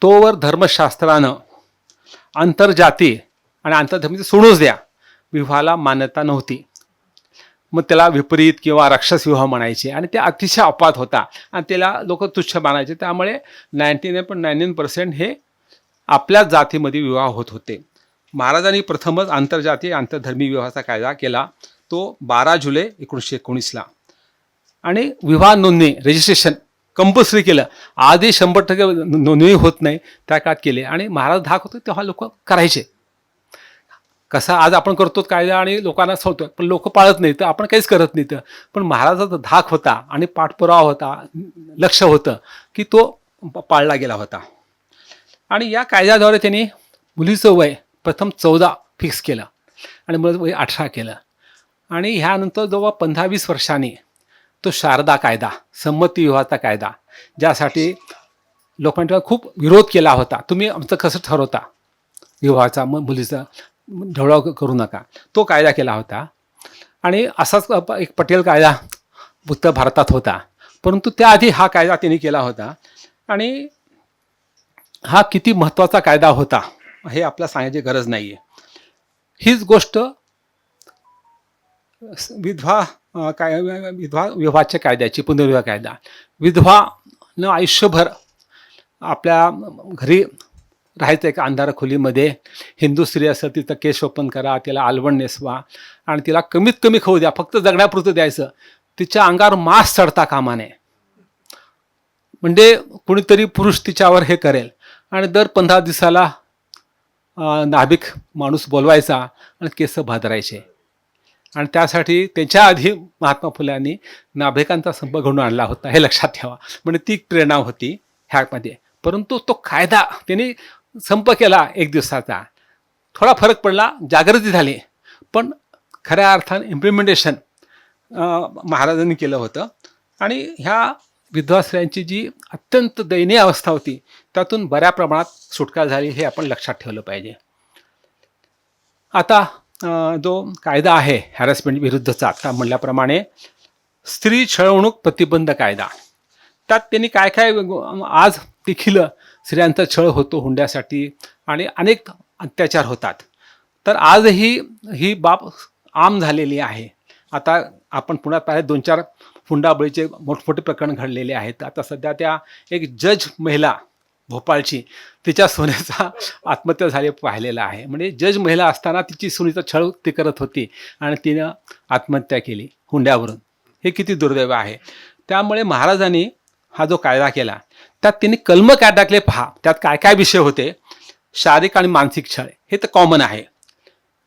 तोवर धर्मशास्त्रानं आंतरजाती आणि आंतरधर्मी सोडूनच द्या, विवाहाला मान्यता नव्हती. मग त्याला विपरीत किंवा राक्षस विवाह म्हणायचे आणि ते अतिशय अपवाद होता आणि त्याला लोक तुच्छ मानायचे. त्यामुळे 99.99% हे आपल्याच जातीमध्ये विवाह होत होते. महाराजांनी प्रथमच आंतरजातीय आंतरधर्मी विवाहाचा कायदा केला, तो 12 जुलै 1919ला. आणि विवाह नोंदणी रजिस्ट्रेशन कंपल्सरी केलं. आधी 100% नोंदणी होत नाही, त्या काळात केले आणि महाराज धाक होते तेव्हा लोक करायचे. कसा आज आपण करतो कायदा आणि लोकांना सोडतो, पण लोक पाळत नाही तर आपण काहीच करत नाही. तर पण महाराजाचा धाक होता आणि पाठपुरावा होता, लक्ष होतं की तो पाळला गेला होता. आणि या कायद्याद्वारे त्यांनी मुलीचं वय प्रथम 14 फिक्स केलं आणि मुलाचं वय 18 केलं. आणि ह्यानंतर जवळ 15-20 वर्षांनी तो शारदा कायदा, संमती विवाहाचा कायदा, ज्यासाठी लोकांचा खूप विरोध केला होता, तुम्ही आमचं कसं ठरवता विवाहाचा, मुलीचा ढवळाव करू नका, तो कायदा केला होता. आणि असाच एक पटेल कायदा उत्तर भारतात होता, परंतु त्याआधी हा कायदा त्यांनी केला होता. आणि हा किती महत्त्वाचा कायदा होता हे आपल्याला सांगायची गरज नाही आहे. हीच गोष्ट विधवा विवाहाच्या कायद्याची, पुनर्विवाह कायदा. विधवानं आयुष्यभर आपल्या घरी राहायचं एका अंधार खोलीमध्ये. हिंदू स्त्री असेल तिचं केस ओपन करा, तिला आलवण नेसवा आणि तिला कमीत कमी खाऊ द्या, फक्त जगण्यापुरतं द्यायचं. तिच्या अंगावर मांस चढता कामा नये, म्हणजे कुणीतरी पुरुष तिच्यावर हे करेल. आणि दर 15 दिवसाला नाभिक माणूस बोलवायचा आणि केस भादरायचे. आणि त्यासाठी त्याच्या आधी महात्मा फुल्यांनी नाभिकांचा संप घडून आणला होता, हे लक्षात ठेवा. म्हणजे ती प्रेरणा होती ह्यामध्ये. परंतु तो कायदा त्यांनी संप केला एक दिवसाचा, थोडा फरक पडला, जागृती झाली, पण खऱ्या अर्थाने इम्प्लिमेंटेशन महाराजांनी केलं होतं. आणि ह्या विधवा स्त्रियांची जी अत्यंत दयनीय अवस्था होती त्यातून बऱ्या प्रमाणात सुटका झाली, हे आपण लक्षात ठेवलं पाहिजे. आता जो कायदा आहे हॅरॅसमेंट विरुद्धचा, आता म्हणल्याप्रमाणे स्त्री छळवणूक प्रतिबंध कायदा, त्यात त्यांनी काय काय, आज देखील स्त्रियांचा छळ होतो हुंड्यासाठी आणि अनेक अत्याचार होतात, तर आजही ही बाब आम झालेली आहे. आता आपण पुण्यात पाहिजे 2-4 हुंडाबळीचे मोठमोठे प्रकरण घडलेले आहेत. आता सध्या त्या एक जज महिला भोपाळची, तिच्या सोन्याचा आत्महत्या झाली पाहिलेला आहे. म्हणजे जज महिला असताना तिची सुनीचा छळ ती करत होती आणि तिनं आत्महत्या केली हुंड्यावरून. हे किती दुर्दैव आहे. त्यामुळे महाराजांनी हा जो कायदा केला त्यात त्यांनी कलम काय टाकले पहा. त्यात काय काय विषय होते. शारीरिक आणि मानसिक छळ हे तर कॉमन आहे.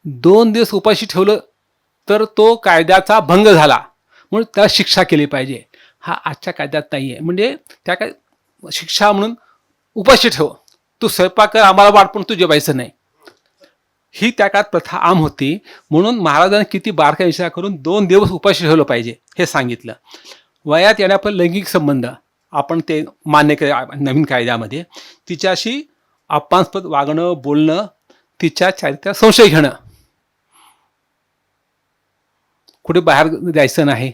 2 दिवस उपाशी ठेवलं तर तो कायद्याचा भंग झाला म्हणून त्याला शिक्षा केली पाहिजे. हा आजच्या कायद्यात नाही आहे. म्हणजे त्या काय शिक्षा म्हणून उपाशी ठेव, तू स्वयंपाक कर, आम्हाला वाट, पण तू जेवायचं नाही, ही त्या काळात प्रथा आम होती. म्हणून महाराजांनी किती बारकाईने विचार करून 2 दिवस उपाशी ठेवलं पाहिजे हे सांगितलं. वयात येण्यापूर्वी लैंगिक संबंध आपण ते मान्य केले नवीन कायद्यामध्ये. तिच्याशी अपमानास्पद वागणं, बोलणं, तिच्या चारित्र्यात संशय घेणं, कुठे बाहेर जायचं नाही,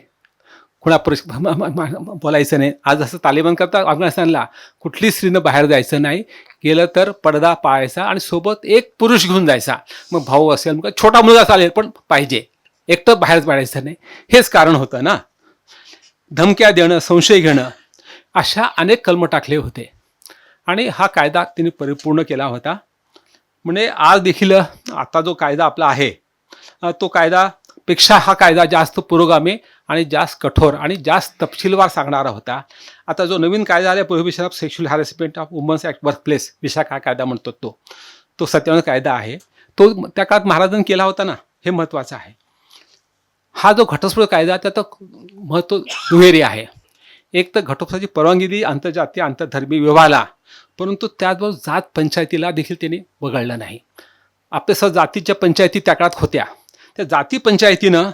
कुणा बोलायचं नाही. आज असं तालिबान करता अफगाणिस्तानला, कुठली स्त्रीनं बाहेर जायचं नाही, गेलं तर पडदा पाळायचा आणि सोबत एक पुरुष घेऊन जायचा. मग भाऊ असेल, मग छोटा मुलगा चालेल, पण पाहिजे, एकटं बाहेर पडायचं नाही. हेच कारण होतं ना. धमक्या देणं, संशय घेणं, अशा अनेक कलम टाकले होते आणि हा कायदा तिने परिपूर्ण केला होता. म्हणजे आज देखील आता जो कायदा आपला आहे तो कायदापेक्षा हा कायदा जास्त पुरोगामी आणि जास्त कठोर आणि जास्त तपशीलवार सांगणारा होता. आता जो नवीन कायदा आला, prohibition of sexual harassment of womens at work place, Vishakha हा कायदा म्हणतो तो 57 कायदा आहे. तो त्या काळात महाराजांनी केला होता ना, हे महत्त्वाचं आहे. हा जो घटस्फोट कायदा त्याचं महत्त्व दुहेरी आहे. एक तर घटस्फोटाची परवानगी दिली आंतरजातीय आंतरधर्मी विवाहाला, परंतु त्याचबरोबर जात पंचायतीला देखील त्यांनी वगळलं नाही. आपल्या जातीच्या पंचायती त्या काळात होत्या. त्या जाती पंचायतीनं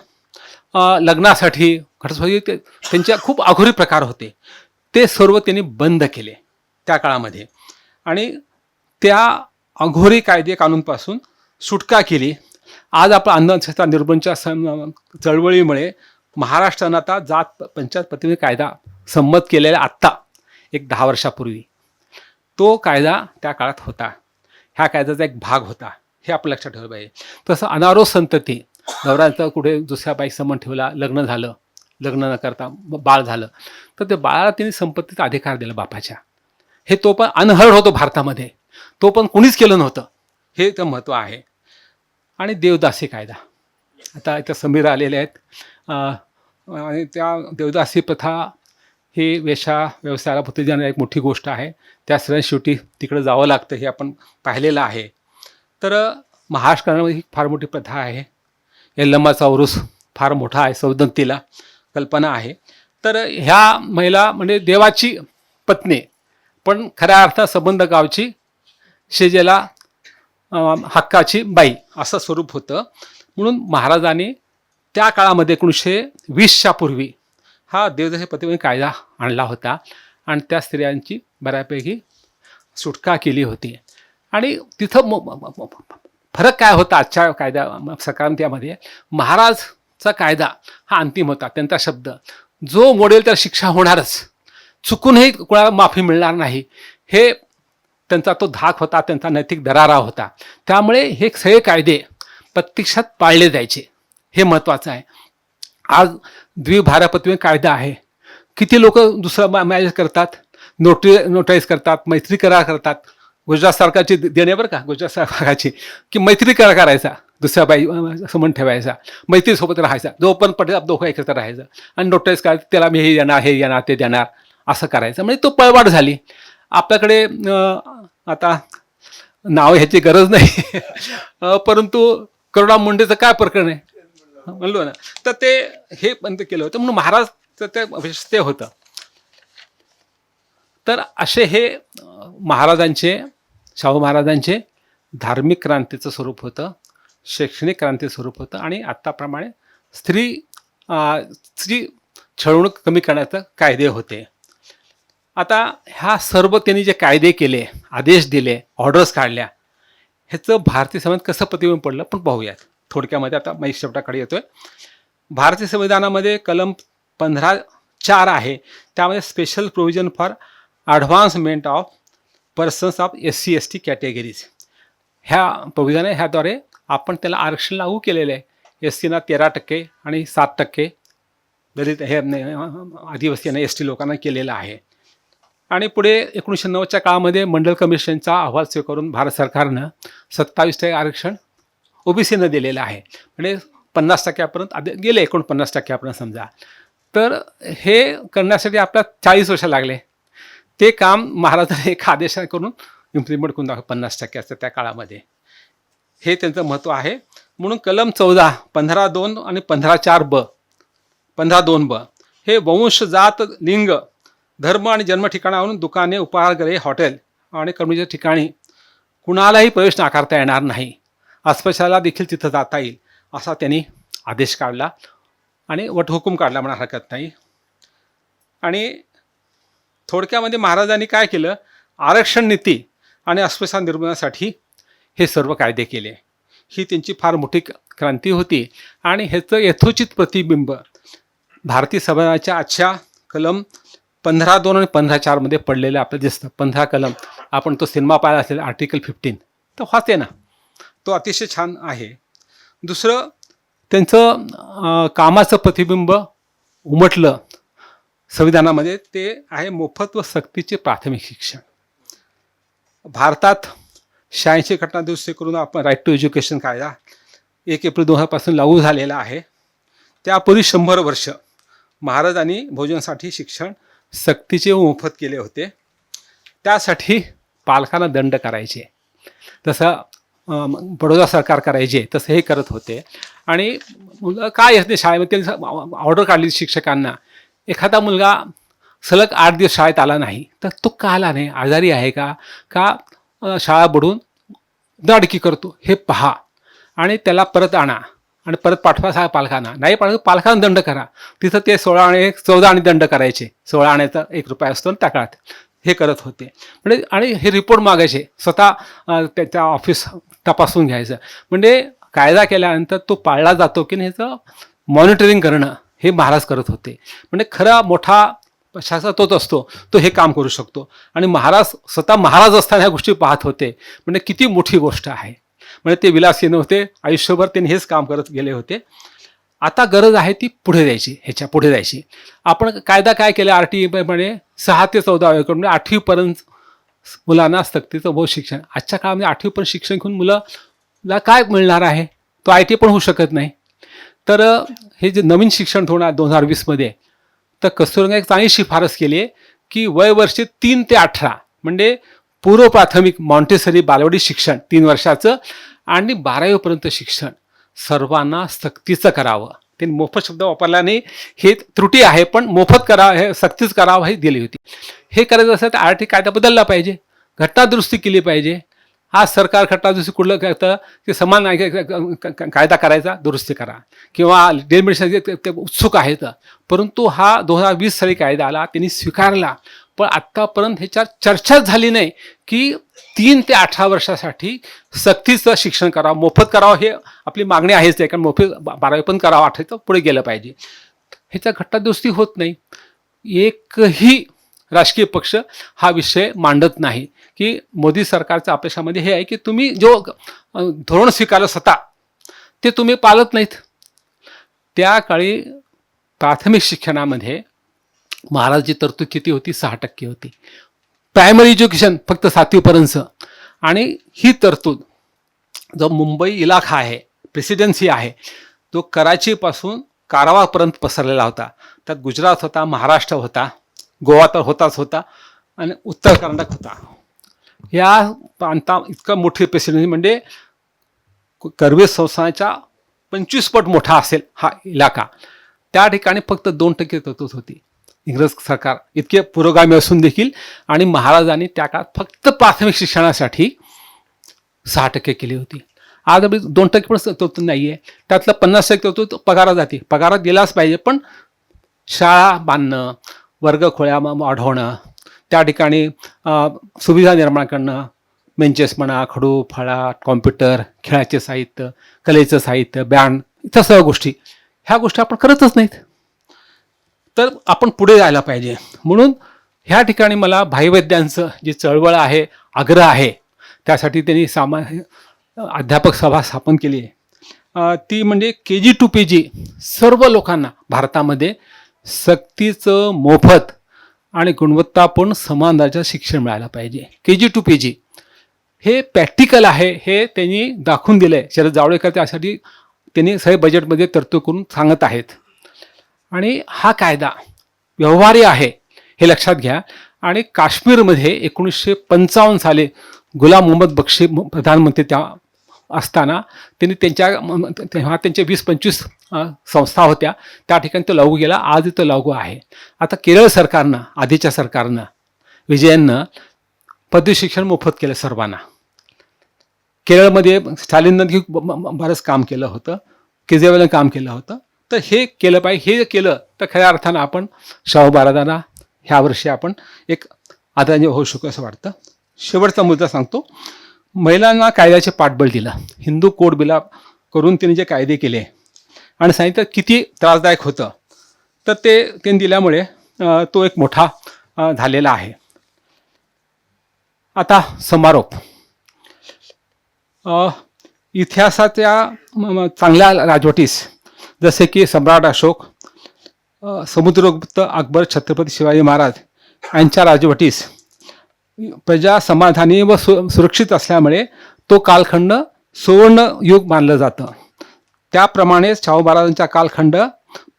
लग्नासाठी घटस्फोट त्यांच्या खूप अघोरी प्रकार होते, ते सर्व त्यांनी बंद केले त्या काळामध्ये आणि त्या अघोरी कायदे कानूनपासून सुटका केली. आज आपण अंधश्रद्धा निर्मूलनाच्या चळवळीमुळे महाराष्ट्रानं आता जात पंचायत प्रतिनिधी कायदा संमत केलेला आत्ता एक 10 वर्षापूर्वी, तो कायदा त्या काळात होता, ह्या कायद्याचा एक भाग होता, हे आपण लक्षात ठेवलं पाहिजे. तसं अनारो संतती, नवऱ्याचं कुठे दुसऱ्या बाई संबंध ठेवला, लग्न झालं, लग्न न करता बाळ झालं, तर ते बाळाला त्यांनी संपत्तीचा अधिकार दिला बापाच्या. हे तो पण अनहर्ड होतो भारतामध्ये, तो पण कुणीच केलं नव्हतं, हे तर महत्त्व आहे. आणि देवदासी कायदा, आता इथं समीर आलेले आहेत आणि त्या देवदासी प्रथा ही वेशा व्यवसायाला उत्तेजन एक मोठी गोष्ट आहे. त्या सगळ्या शेवटी तिकडे जावं लागतं, हे आपण पाहिलेलं आहे. तर महाराष्ट्रामध्ये ही फार मोठी प्रथा आहे. यल्लम्माचा उरूस फार मोठा आहे, सौदत्तीला कल्पना आहे. तर ह्या महिला म्हणजे देवाची पत्नी, पण खऱ्या अर्थात संबंध गावची, शेजेला हक्काची बाई असं स्वरूप होतं. म्हणून महाराजांनी त्या काळामध्ये 1920च्या पूर्वी हा देवदासी प्रतिबंध कायदा आणला होता आणि त्या स्त्रियांची बऱ्यापैकी सुटका केली होती. आणि तिथं फरक काय होता आजच्या कायदा सकारात्मकमध्ये, महाराजचा कायदा हा अंतिम होता, त्यांचा शब्द जो मोडेल त्याला शिक्षा होणारच, चुकूनही कोणाला माफी मिळणार नाही, हे त्यांचा तो धाक होता, त्यांचा नैतिक दरारा होता. त्यामुळे हे सगळे कायदे प्रत्यक्षात पाळले जायचे, हे महत्त्वाचं आहे. आज द्विभार्यापती कायदा आहे, किती लोक दुसरं मॅरेज करतात, नोटराईज करतात, मैत्री करार करतात. गुजरात सरकारची देणे बरं का, गुजरात सरकारची, की मैत्री करार करायचा, दुसऱ्या बाई संबंध ठेवायचा, मैत्रीसोबत राहायचा, जो पण पटेल दोघं एकत्र राहायचं आणि नोटराईज करायचं, त्याला मी हे देणार, हे देणार, ते देणार, असं करायचं. म्हणजे तो पळवाट झाली. आपल्याकडे आता नाव ह्याची गरज नाही परंतु करुणा मुंडेचं काय प्रकरण आहे म्हणलो ना, तर ते हे बंद केलं होतं. म्हणून महाराज ते होतं. तर असे हे महाराजांचे, शाहू महाराजांचे धार्मिक क्रांतीचं स्वरूप होतं, शैक्षणिक क्रांतीचं स्वरूप होतं आणि आत्ताप्रमाणे स्त्री छळवणूक कमी करण्याचे कायदे होते. आता ह्या सर्व त्यांनी जे कायदे केले, आदेश दिले, ऑर्डर्स काढल्या, ह्याचं भारतीय संविधानात कसं प्रतिबिंब पडलं पण पाहूयात थोडक्यामध्ये. आता मी शेवटाकडे येतोय. भारतीय संविधानामध्ये कलम 15(4) आहे, त्यामध्ये special provision for advancement of persons of SC/ST categories ह्या प्रोव्हिजन आहे. ह्याद्वारे आपण त्याला आरक्षण लागू केलेलं आहे. SCना 13% आणि 7% दलित हे आदिवासी आणि ST लोकांना केलेलं आहे. आणि पुढे 1990च्या काळामध्ये मंडल कमिशनचा अहवाल स्वीकारून भारत सरकारनं 27% आरक्षण OBCनं दिलेलं आहे. म्हणजे 50%पर्यंत गेले, 49%पर्यंत समजा. तर हे करण्यासाठी आपल्याला 40 वर्ष लागले. ते काम महाराजांनी एक आदेश करून इम्प्लिमेंट करून दाखवलं 50% असतं त्या काळामध्ये. हे त्यांचं महत्त्व आहे. म्हणून कलम 14, 15(2) आणि 15(2)(ब) हे वंश, जात, लिंग, धर्म आणि जन्म ठिकाणावरून दुकाने, उपाहारगृहे, हॉटेल आणि कर्मचारी ठिकाणी कुणालाही प्रवेश नाकारता येणार नाही. अस्पृश्याला देखील तिथं जाता येईल असा त्यांनी आदेश काढला आणि वटहुकूम काढला म्हणा हरकत नाही. आणि थोडक्यामध्ये महाराजांनी काय केलं, आरक्षण नीती आणि अस्पृश्यता निर्मूलनासाठी हे सर्व कायदे केले. ही त्यांची फार मोठी क्रांती होती आणि ह्याचं यथोचित प्रतिबिंब भारतीय संविधानाच्या आजच्या कलम 15(2) आणि 15(4) मध्ये पडलेलं आपलं दिसतं. 15 कलम आपण तो सिनेमा पाहिला असेल, आर्टिकल 15, तर वाचते ना, तो अतिशय छान आहे. दुसरं त्यांचं कामाचं प्रतिबिंब उमटलं संविधानामध्ये, ते आहे मोफत व सक्तीचे प्राथमिक शिक्षण. भारतात 86 घटना दुरुस्ती करून आपण राईट टू एज्युकेशन कायदा 1 एप्रिल 2000 पासून लागू झालेला आहे. त्यापूर्वी 100 वर्ष महाराजांनी भोजनासाठी शिक्षण सक्तीचे व मोफत केले होते. त्यासाठी पालकांना दंड करायचे, तसं बडोदा सरकार करायचे, तसं हे करत होते. आणि मुलं काय येत नाही शाळेमध्ये, ऑर्डर काढली शिक्षकांना, एखादा मुलगा सलग 8 दिवस शाळेत आला नाही तर तो का आला नाही, आजारी आहे का शाळा बुडून दाडकी करतो हे पहा आणि त्याला परत आणा आणि परत पाठवा सांगा पालकांना. नाही पाठवलं पालकांना दंड करा. तिथं ते 16 आणि 14 आणि दंड करायचे. 16 आण्याचा 1 रुपया असतो त्या काळात हे करत होते. म्हणजे आणि हे रिपोर्ट मागायचे, स्वतः त्याच्या ऑफिस तपासून घ्यायचं. म्हणजे कायदा केल्यानंतर तो पाळला जातो की नाही ह्याचं मॉनिटरिंग करणं हे महाराज करत होते. म्हणजे खरा मोठा शासक तोच असतो, तो हे काम करू शकतो. आणि महाराज स्वतः महाराज असताना ह्या गोष्टी पाहत होते. म्हणजे किती मोठी गोष्ट आहे. म्हणजे ते विलासी नव्हते, आयुष्यभर त्यांनी हेच काम करत गेले होते. आता गरज आहे ती पुढे जायची, ह्याच्या पुढे जायची. आपण कायदा काय केला, RTI म्हणे 6 ते 14 म्हणजे 8वीपर्यंत मुलांना सक्तीचं बहु शिक्षण. आजच्या काळामध्ये 8वीपर्यंत शिक्षण घेऊन मुलाला काय मिळणार आहे, तो IT पण होऊ शकत नाही. तर हे जे नवीन शिक्षण धोरण 2020मध्ये, तर कस्तुरंगा एक चांगली शिफारस केली आहे की वयवर्षे 3 ते 18 म्हणजे पूर्व प्राथमिक मॉन्टेसरी बालवाडी शिक्षण 3 वर्षाचं आणि 12वीपर्यंत शिक्षण सर्वांना सक्तीचं करावं. त्यांनी मोफत शब्द वापरला नाही, हे त्रुटी आहे, पण मोफत करावं, हे सक्तीच करावं हे दिली होती. हे करायचं असेल तर RTI कायदा बदलला पाहिजे, घटना दुरुस्ती केली पाहिजे. हा सरकार घटना दुरुस्ती कुठलं करतं की समान कायदा करायचा, दुरुस्ती करा किंवा डेलिमिटेशन ते उत्सुक आहेत. परंतु हा 2020 साली कायदा आला, त्यांनी स्वीकारला, पण आत्तापर्यंत ह्याच्यावर चर्चाच झाली नाही की 3 ते 18 वर्षासाठी सक्तीचं शिक्षण करावं, मोफत करावं. हे आपली मागणी आहेच आहे, कारण मोफत 12वी पण करावं, 8वीचं पुढे गेलं पाहिजे. ह्याच्या घटना दुरुस्ती होत नाही. एकही राजकीय पक्ष हा विषय मांडत नाही की मोदी सरकारच्या अपेक्षामध्ये हे आहे की तुम्ही जो धोरण स्वीकारलं स्वतः ते तुम्ही पाळत नाहीत. त्या काळी प्राथमिक शिक्षणामध्ये महाराजची तरतूद किती होती, 6% होती. प्रायमरी एज्युकेशन फक्त 7वीपर्यंत. आणि ही तरतूद जो मुंबई इलाखा आहे, प्रेसिडेन्सी आहे, तो कराचीपासून कारवारपर्यंत पसरलेला होता. त्यात गुजरात होता, महाराष्ट्र होता, गोवा तर होताच होता आणि उत्तर कर्नाटक होता. या प्रांता इतकं मोठी प्रेसिडेन्सी म्हणजे कर्वे संस्थानाच्या 25 पट मोठा असेल हा इलाका. त्या ठिकाणी फक्त 2% तरतूद होती. इंग्रज सरकार इतके पुरोगामी असून देखील, आणि महाराजांनी त्या काळात फक्त प्राथमिक शिक्षणासाठी 6% केली होती. आज 2% पण तरतूद नाही आहे. त्यातलं 50% तरतूद पगारात जाते. पगारात दिलाच पाहिजे, पण शाळा बांधणं, वर्गखोल्या वाढवणं, त्या ठिकाणी सुविधा निर्माण करणं, बेंचेस म्हणा, खडू फळा, कॉम्प्युटर, खेळाचे साहित्य, कलेचं साहित्य, बँड, इथं सर्व गोष्टी, ह्या गोष्टी आपण करतच नाहीत. तर आपण पुढे जायला पाहिजे. म्हणून ह्या ठिकाणी मला भाईवैद्यांचं जी चळवळ आहे, आग्रह आहे, त्यासाठी त्यांनी अध्यापक सभा स्थापन केली आहे. ती म्हणजे KG to PG सर्व लोकांना भारतामध्ये सक्तीचं, मोफत आणि गुणवत्तापूर्ण समान दर्जाचं शिक्षण मिळायला पाहिजे. KG to PG हे प्रॅक्टिकल आहे, हे त्यांनी दाखवून दिलं आहे. शरद जावडेकर त्यासाठी त्यांनी सगळे बजेटमध्ये तरतूद करून सांगत आहेत. आणि हा कायदा व्यवहार्य आहे हे लक्षात घ्या. आणि काश्मीरमध्ये 1955 साली गुलाम मोहम्मद बक्षी प्रधानमंत्री त्या असताना त्यांनी तेव्हा त्यांच्या 20-25 संस्था होत्या, त्या ठिकाणी तो लागू केला. आज इथं लागू आहे. आता केरळ सरकारनं, आधीच्या सरकारनं, विजयननं पदवी शिक्षण मोफत केलं सर्वांना. केरळमध्ये स्टॅलिननं बरंच काम केलं होतं, केजरीवालनं काम केलं होतं. तर हे केलं पाहिजे. हे केलं तर खऱ्या अर्थानं आपण शाहू महाराजांना ह्या वर्षी आपण एक आदरांजली होऊ शकू असं वाटतं. शेवटचा मुद्दा सांगतो. महिलांना कायद्याचे पाठबळ दिलं. हिंदू कोड बिला करून त्यांनी जे कायदे केले आणि सांगितलं किती त्रासदायक होतं, तर ते त्यांनी दिल्यामुळे तो एक मोठा झालेला आहे. आता समारोप. इतिहासाच्या चांगल्या राजवटीस जसे की सम्राट अशोक, समुद्रगुप्त, अकबर, छत्रपती शिवाजी महाराज यांच्या राजवटीस प्रजा समाधानी व सुरक्षित असल्यामुळे तो कालखंड सुवर्ण युग मानलं जातं. त्याप्रमाणे शाहू महाराजांचा कालखंड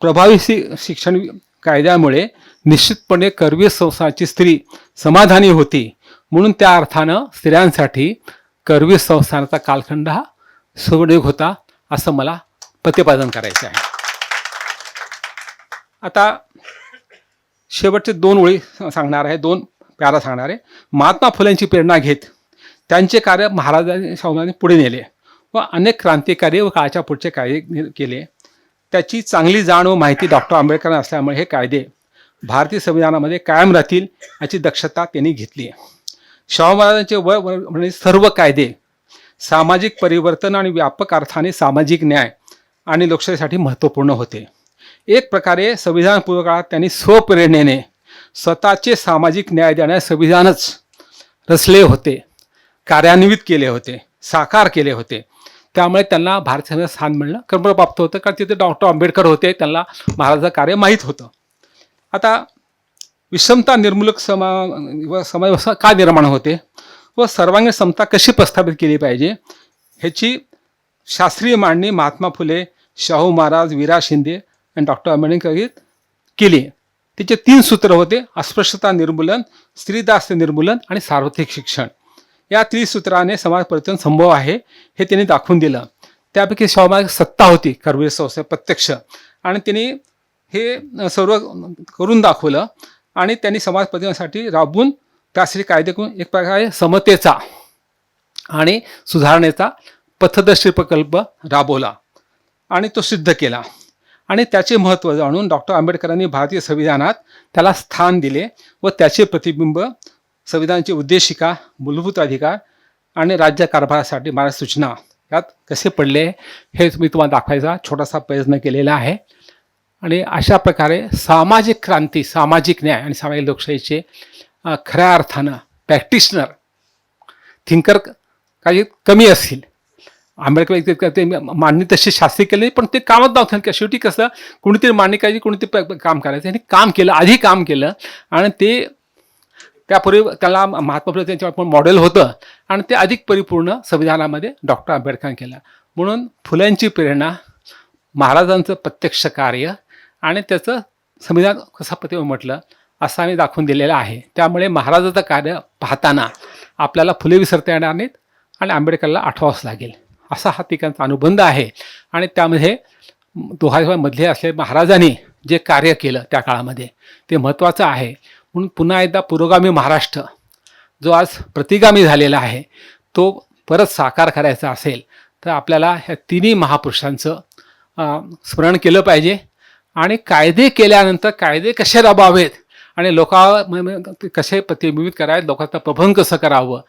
प्रभावी शिक्षण कायद्यामुळे निश्चितपणे करवीर संस्थानाची स्त्री समाधानी होती. म्हणून त्या अर्थानं स्त्रियांसाठी करवीर संस्थानाचा कालखंड हा सुवर्णयुग होता असं मला प्रतिपादन करायचं आहे. आता शेवटचे 2 ओळी सांगणार आहे, 2 प्यारा सांगणार आहे. महात्मा फुलेंची प्रेरणा घेत त्यांचे कार्य महाराजांनी शाहू महाराजांनी पुढे नेले व अनेक क्रांतिकारी व काळाच्या पुढचे कायदे केले. त्याची चांगली जाण व माहिती डॉक्टर आंबेडकर असल्यामुळे हे कायदे भारतीय संविधानामध्ये कायम राहतील याची दक्षता त्यांनी घेतली. शाहू महाराजांचे सर्व कायदे सामाजिक परिवर्तन आणि व्यापक अर्थाने सामाजिक न्याय आणि लोकशाहीसाठी महत्त्वपूर्ण होते. एक प्रकारे संविधानपूर्व काळात त्यांनी स्वप्रेरणेने स्वतःचे सामाजिक न्याय देण्यास संविधानच रचले होते, कार्यान्वित केले होते, साकार केले होते. त्यामुळे त्यांना भारत संविधानात स्थान मिळणं कर्मप्राप्त होतं, कारण तिथे डॉक्टर आंबेडकर होते, त्यांना महाराजांचं कार्य माहीत होतं. आता विषमता निर्मूलक समाज का निर्माण होते व सर्वांगीण समता कशी प्रस्थापित केली पाहिजे ह्याची शास्त्रीय मांडणी महात्मा फुले, शाहू महाराज, वीरा शिंदे आणि डॉक्टर आंबेडकर केली. तिचे 3 सूत्र होते: अस्पृश्यता निर्मूलन, स्त्रीदास्य निर्मूलन आणि सार्वत्रिक शिक्षण. या त्रिसूत्राने समाज परिवर्तन संभव आहे हे त्यांनी दाखवून दिलं. त्यापैकी शाहू महाराज सत्ता होती करवीर संस्था प्रत्यक्ष, आणि त्यांनी हे सर्व करून दाखवलं. आणि त्यांनी समाज परिवर्तनासाठी राबवून त्यासाठी कायदे करून एक प्रकारे समतेचा आणि सुधारणेचा पथदर्शी प्रकल्प राबवला आणि तो सिद्ध केला. आणि त्याचे महत्त्व जाणून डॉक्टर आंबेडकरांनी भारतीय संविधानात त्याला स्थान दिले व त्याचे प्रतिबिंब संविधानाची उद्देशिका, मूलभूत अधिकार आणि राज्य कारभारासाठी मार्ग सूचना यात कसे पडले हे मी तुम्हाला दाखवायचा छोटासा प्रयत्न केलेला आहे. आणि अशा प्रकारे सामाजिक क्रांती, सामाजिक न्याय आणि सामाजिक लोकशाहीचे खऱ्या अर्थानं प्रॅक्टिशनर, थिंकर काही कमी असतील. आंबेडकर ते मांडणी तशी शास्त्री केली नाही, पण ते कामात दाखवलं की शेवटी कसं कोणीतरी मांडणी करायची, कोणीतरी काम करायचं. यांनी काम केलं, आधी काम केलं, आणि ते त्यापूर्वी त्याला महात्मा फुले त्यांच्या आपण मॉडेल होतं, आणि ते अधिक परिपूर्ण संविधानामध्ये डॉक्टर आंबेडकरांनी केलं. म्हणून फुल्यांची प्रेरणा, महाराजांचं प्रत्यक्ष कार्य आणि त्याचं संविधान कसं प्रतिबिंब म्हटलं असं आम्ही दाखवून दिलेलं आहे. त्यामुळे महाराजाचं कार्य पाहताना आपल्याला फुले विसरता येणार नाहीत आणि आंबेडकरला आठवावंच लागेल, असा हा तिघांचा अनुबंध आहे. आणि त्यामध्ये दोघांमधले असले महाराजांनी जे कार्य केलं त्या काळामध्ये ते महत्त्वाचं आहे. म्हणून पुन्हा एकदा पुरोगामी महाराष्ट्र जो आज प्रतिगामी झालेला आहे तो परत साकार करायचा असेल तर आपल्याला ह्या तिन्ही महापुरुषांचं स्मरण केलं पाहिजे. आणि कायदे केल्यानंतर कायदे कसे राबवावेत आणि कसे प्रतिबिंबित करावेत, लोकांचं प्रबोधन कसं करावं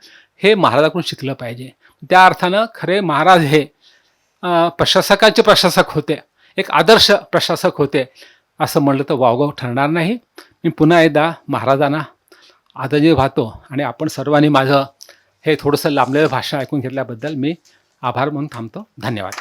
हे महाराजाकडून शिकलं पाहिजे. त्या अर्थानं खरे महाराज हे प्रशासकाचे प्रशासक होते, एक आदर्श प्रशासक होते असं म्हणलं तर वावगं ठरणार नाही. मी पुन्हा एकदा महाराजांना आदरणीय वाहतो आणि आपण सर्वांनी माझं हे थोडंसं लांबलेलं भाषण ऐकून घेतल्याबद्दल मी आभार म्हणून थांबतो. धन्यवाद.